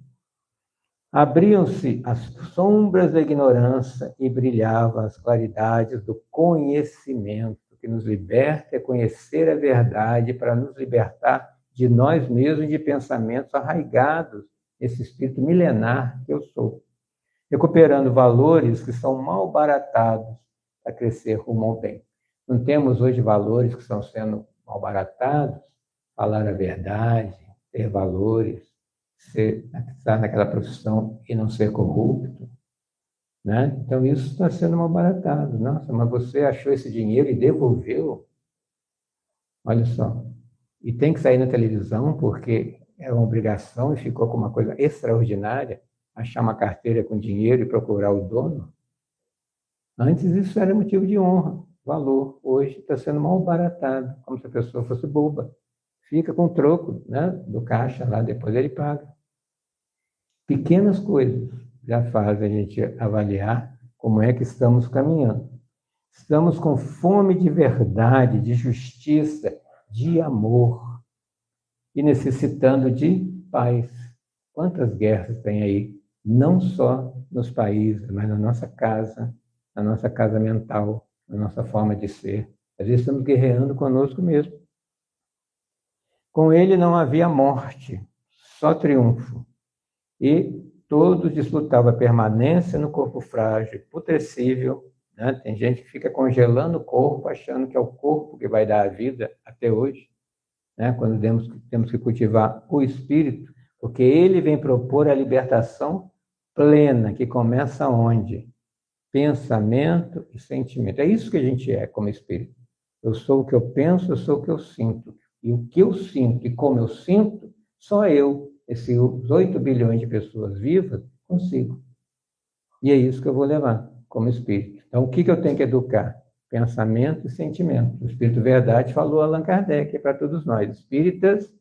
Abriam-se as sombras da ignorância e brilhavam as claridades do conhecimento, que nos liberta é conhecer a verdade para nos libertar de nós mesmos e de pensamentos arraigados nesse espírito milenar que eu sou. Recuperando valores que são mal baratados para crescer rumo ao bem. Não temos hoje valores que estão sendo mal baratados? Falar a verdade, ter valores, estar naquela profissão e não ser corrupto, né? Então isso está sendo mal baratado. Nossa, mas você achou esse dinheiro e devolveu? Olha só. E tem que sair na televisão porque é uma obrigação e ficou com uma coisa extraordinária, achar uma carteira com dinheiro e procurar o dono. Antes isso era motivo de honra, valor. Hoje está sendo mal baratado, como se a pessoa fosse boba. Fica com o troco, né, do caixa lá, depois ele paga. Pequenas coisas já fazem a gente avaliar como é que estamos caminhando. Estamos com fome de verdade, de justiça, de amor e necessitando de paz. Quantas guerras tem aí? Não só nos países, mas na nossa casa mental, na nossa forma de ser. Às vezes estamos guerreando conosco mesmo. Com ele não havia morte, só triunfo. E todos disputavam a permanência no corpo frágil, putrescível. Né? Tem gente que fica congelando o corpo, achando que é o corpo que vai dar a vida até hoje. Né? Quando temos que cultivar o espírito, porque ele vem propor a libertação plena, que começa onde? Pensamento e sentimento. É isso que a gente é como espírito. Eu sou o que eu penso, eu sou o que eu sinto. E o que eu sinto e como eu sinto, só eu, esses 8 bilhões de pessoas vivas, consigo. E é isso que eu vou levar como espírito. Então, o que eu tenho que educar? Pensamento e sentimento. O Espírito Verdade falou Allan Kardec, é para todos nós. Espíritas,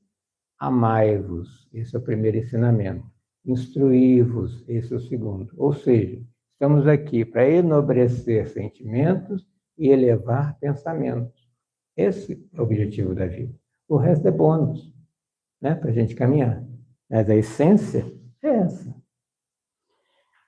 amai-vos. Esse é o primeiro ensinamento. Instruí-vos. Esse é o segundo. Ou seja, estamos aqui para enobrecer sentimentos e elevar pensamentos. Esse é o objetivo da vida. O resto é bônus, né, para a gente caminhar. Mas a essência é essa.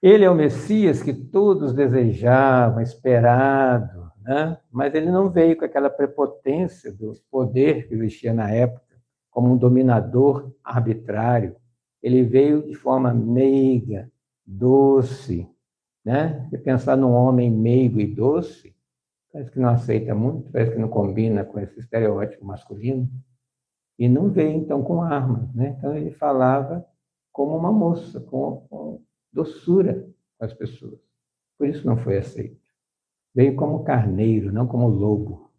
Ele é o Messias que todos desejavam, esperado, né? Mas ele não veio com aquela prepotência do poder que existia na época, como um dominador arbitrário. Ele veio de forma meiga, doce, né? Se pensar num homem meigo e doce, parece que não aceita muito, parece que não combina com esse estereótipo masculino. E não veio, então, com armas, né? Então, ele falava como uma moça, com doçura com as pessoas. Por isso não foi aceito. Veio como carneiro, não como lobo.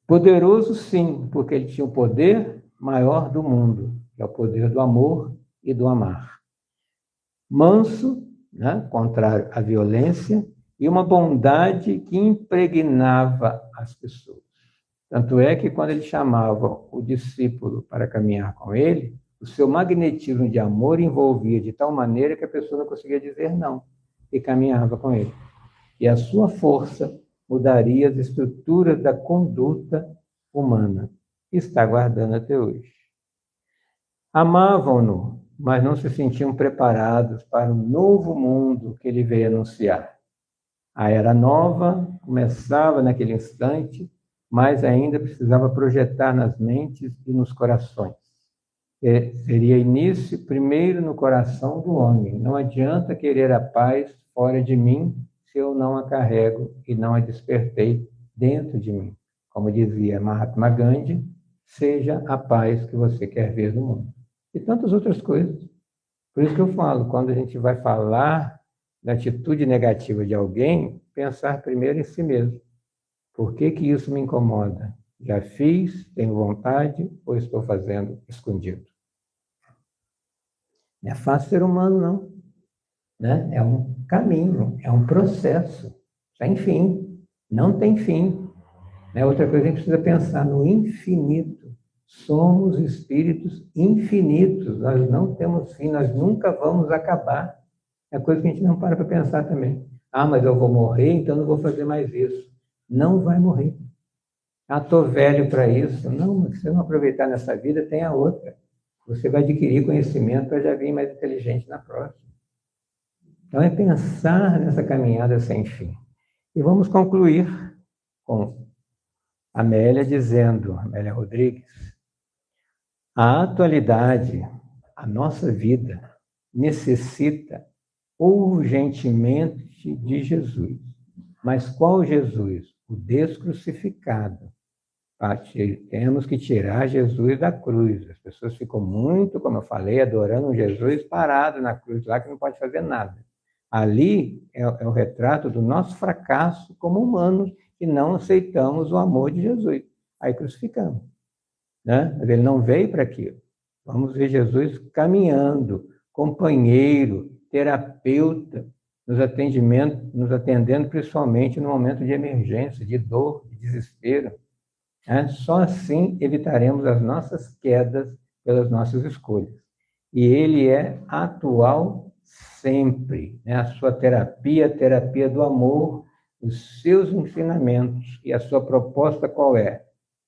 Poderoso, sim, porque ele tinha o poder maior do mundo, que é o poder do amor e do amar. Manso, né? Contrário à violência, e uma bondade que impregnava as pessoas. Tanto é que quando ele chamava o discípulo para caminhar com ele, o seu magnetismo de amor envolvia de tal maneira que a pessoa não conseguia dizer não, e caminhava com ele. E a sua força mudaria as estruturas da conduta humana. Está guardando até hoje. Amavam-no, mas não se sentiam preparados para o novo mundo que ele veio anunciar. A era nova começava naquele instante, mas ainda precisava projetar nas mentes e nos corações. Seria início primeiro no coração do homem. Não adianta querer a paz fora de mim se eu não a carrego e não a despertei dentro de mim. Como dizia Mahatma Gandhi, seja a paz que você quer ver no mundo. E tantas outras coisas. Por isso que eu falo, quando a gente vai falar da atitude negativa de alguém, pensar primeiro em si mesmo. Por que que isso me incomoda? Já fiz, tenho vontade ou estou fazendo escondido? Não é fácil ser humano, não. Né? É um caminho, é um processo. Sem fim. Não tem fim. Né? Outra coisa, a gente precisa pensar no infinito. Somos espíritos infinitos. Nós não temos fim, nós nunca vamos acabar. É coisa que a gente não para pensar também. Ah, mas eu vou morrer, então não vou fazer mais isso. Não vai morrer. Ah, estou velho para isso. Não, mas se você não aproveitar nessa vida, tem a outra. Você vai adquirir conhecimento para já vir mais inteligente na próxima. Então é pensar nessa caminhada sem fim. E vamos concluir com Amélia dizendo, Amélia Rodrigues, a atualidade, a nossa vida, necessita urgentemente de Jesus. Mas qual Jesus? O descrucificado. Temos que tirar Jesus da cruz. As pessoas ficam muito, como eu falei, adorando um Jesus parado na cruz, lá que não pode fazer nada. Ali é o retrato do nosso fracasso como humanos, que não aceitamos o amor de Jesus. Aí crucificamos. Né? Mas ele não veio para aquilo. Vamos ver Jesus caminhando, companheiro, terapeuta, nos atendendo principalmente no momento de emergência, de dor, de desespero. Só assim evitaremos as nossas quedas pelas nossas escolhas. E ele é atual sempre. A sua terapia, a terapia do amor, os seus ensinamentos. E a sua proposta qual é?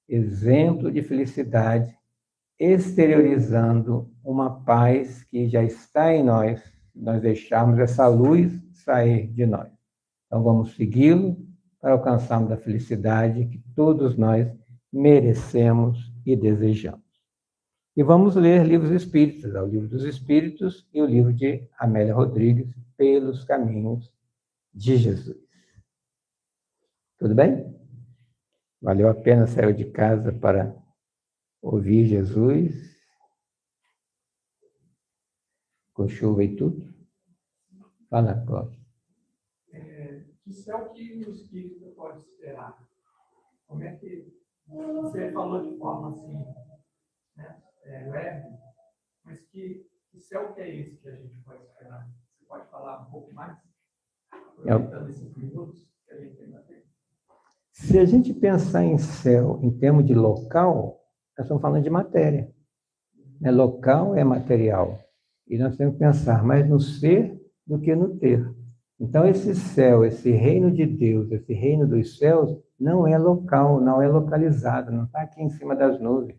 Exemplo de felicidade, exteriorizando uma paz que já está em nós, nós deixarmos essa luz sair de nós. Então vamos segui-lo para alcançarmos a felicidade que todos nós merecemos e desejamos. E vamos ler livros espíritas, o Livro dos Espíritos e o livro de Amélia Rodrigues, Pelos Caminhos de Jesus. Tudo bem? Valeu a pena sair de casa para ouvir Jesus, com chuva e tudo? Fala, Cláudio. Que céu que o espírito pode esperar? Como é que você falou de forma assim, né, leve, mas que céu que é esse que a gente pode esperar? Você pode falar um pouco mais? Aproveitando esses minutos que a gente ainda tem. Se a gente pensar em céu em termos de local, nós estamos falando de matéria. Local é material. E nós temos que pensar mais no ser do que no ter. Então, esse céu, esse reino de Deus, esse reino dos céus, não é local, não é localizado, não está aqui em cima das nuvens,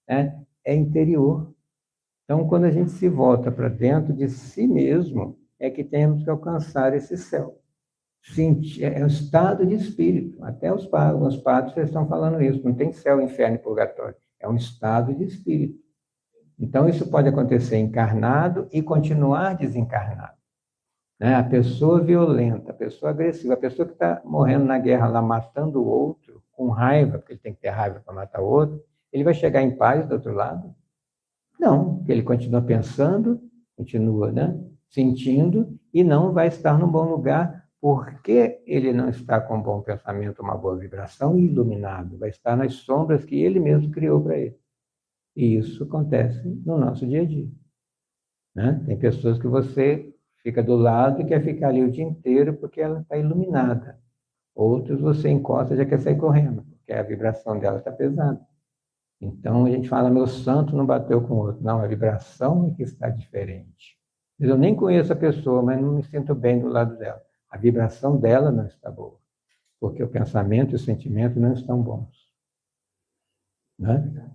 né? É interior. Então, quando a gente se volta para dentro de si mesmo, é que temos que alcançar esse céu. É um estado de espírito. Até os padres estão falando isso. Não tem céu, inferno e purgatório. É um estado de espírito. Então, isso pode acontecer encarnado e continuar desencarnado. Né? A pessoa violenta, a pessoa agressiva, a pessoa que está morrendo na guerra lá, matando o outro, com raiva, porque ele tem que ter raiva para matar o outro, ele vai chegar em paz do outro lado? Não, porque ele continua pensando, continua, né, sentindo, e não vai estar num bom lugar, porque ele não está com um bom pensamento, uma boa vibração e iluminado. Vai estar nas sombras que ele mesmo criou para ele. E isso acontece no nosso dia a dia. Né? Tem pessoas que você fica do lado e quer ficar ali o dia inteiro porque ela está iluminada. Outros você encosta e já quer sair correndo, porque a vibração dela está pesada. Então a gente fala, meu santo não bateu com o outro. Não, a vibração é que está diferente. Eu nem conheço a pessoa, mas não me sinto bem do lado dela. A vibração dela não está boa, porque o pensamento e o sentimento não estão bons. Né?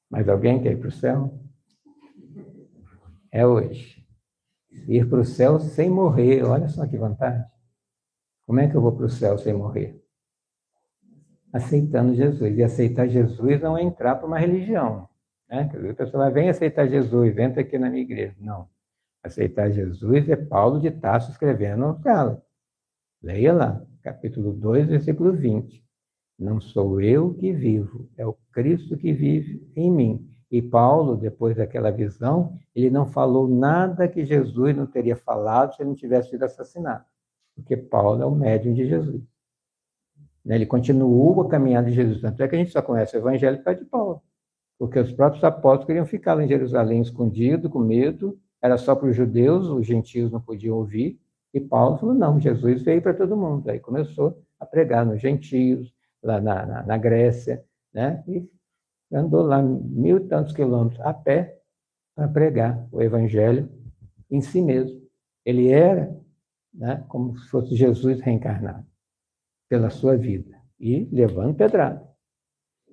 Mas alguém quer ir para o céu? É hoje. Ir para o céu sem morrer, olha só que vantagem. Como é que eu vou para o céu sem morrer? Aceitando Jesus. E aceitar Jesus não é entrar para uma religião. Né? A pessoa vai, vem aceitar Jesus, entra aqui na minha igreja. Não. Aceitar Jesus é Paulo de Tarso escrevendo aos Gálatas. Leia lá, capítulo 2, versículo 20. Não sou eu que vivo, é o Cristo que vive em mim. E Paulo, depois daquela visão, ele não falou nada que Jesus não teria falado se ele não tivesse sido assassinado. Porque Paulo é o médium de Jesus. Ele continuou a caminhada de Jesus. Tanto é que a gente só conhece o Evangelho por causa de Paulo. Porque os próprios apóstolos queriam ficar lá em Jerusalém escondido, com medo. Era só para os judeus, os gentios não podiam ouvir. E Paulo falou, não, Jesus veio para todo mundo. Aí começou a pregar nos gentios, lá na Grécia, né? E andou lá 1.000 e tantos quilômetros a pé para pregar o Evangelho em si mesmo. Ele era, né, como se fosse Jesus reencarnado pela sua vida e levando pedrada.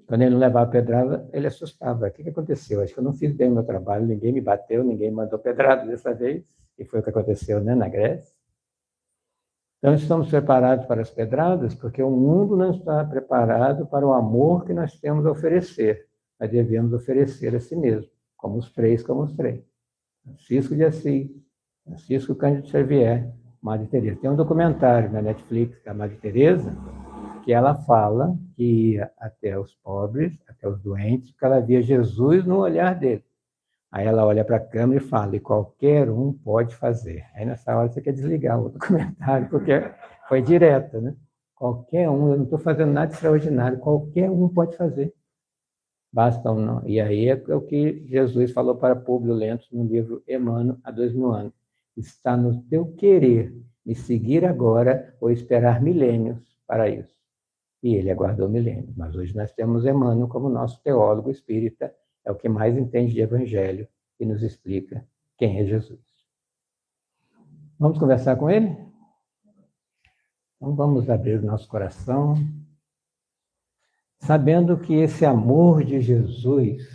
Quando ele não levava pedrada, ele assustava. O que aconteceu? Acho que eu não fiz bem o meu trabalho, ninguém me bateu, ninguém me mandou pedrada dessa vez, e foi o que aconteceu, né, na Grécia. Então, estamos preparados para as pedradas, porque o mundo não está preparado para o amor que nós temos a oferecer. Nós devemos oferecer a si mesmo, como os três. Francisco de Assis, Francisco Cândido Xavier, Madre Teresa. Tem um documentário na Netflix da Madre Teresa, que ela fala que ia até os pobres, até os doentes, porque ela via Jesus no olhar dele. Aí ela olha para a câmera e fala, e qualquer um pode fazer. Aí nessa hora você quer desligar o documentário, porque foi direto, né? Qualquer um, eu não estou fazendo nada extraordinário, qualquer um pode fazer. Basta um não. E aí é o que Jesus falou para Públio Lentulus no livro Emmanuel, há 2000 anos. Está no teu querer me seguir agora ou esperar milênios para isso. E ele aguardou milênios. Mas hoje nós temos Emmanuel como nosso teólogo espírita, é o que mais entende de evangelho e nos explica quem é Jesus. Vamos conversar com ele? Então vamos abrir o nosso coração, sabendo que esse amor de Jesus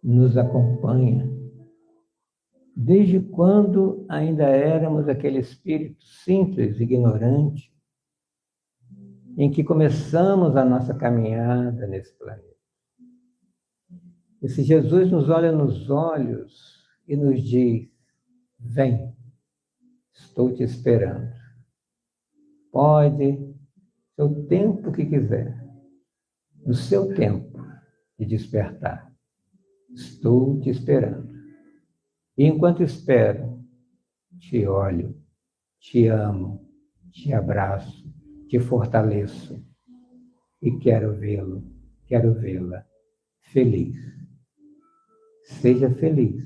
nos acompanha desde quando ainda éramos aquele espírito simples, ignorante, em que começamos a nossa caminhada nesse planeta. Esse Jesus nos olha nos olhos e nos diz, vem, estou te esperando. Pode, o tempo que quiser, no seu tempo de despertar. Estou te esperando. E enquanto espero, te olho, te amo, te abraço, te fortaleço e quero vê-lo, quero vê-la feliz. Seja feliz,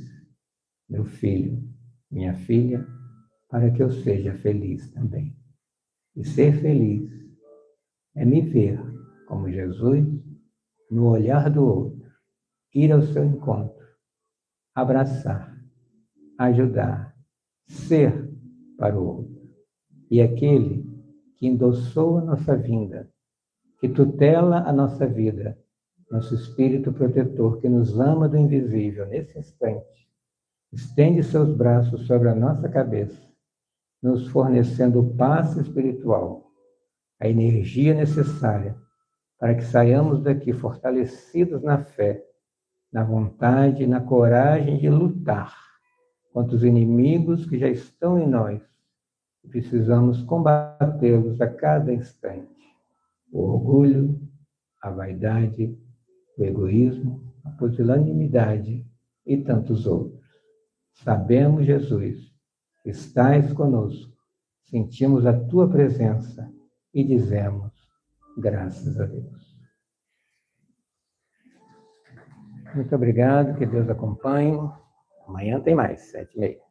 meu filho, minha filha, para que eu seja feliz também. E ser feliz é me ver como Jesus no olhar do outro, ir ao seu encontro, abraçar, ajudar, ser para o outro. E aquele que endossou a nossa vinda, que tutela a nossa vida, nosso espírito protetor que nos ama do invisível nesse instante, estende seus braços sobre a nossa cabeça, nos fornecendo o passe espiritual, a energia necessária para que saiamos daqui fortalecidos na fé, na vontade e na coragem de lutar contra os inimigos que já estão em nós e precisamos combatê-los a cada instante. O orgulho, a vaidade, o egoísmo, a pusilanimidade e tantos outros. Sabemos, Jesus, que estás conosco, sentimos a tua presença e dizemos graças a Deus. Muito obrigado, que Deus acompanhe. Amanhã tem mais, 7h30.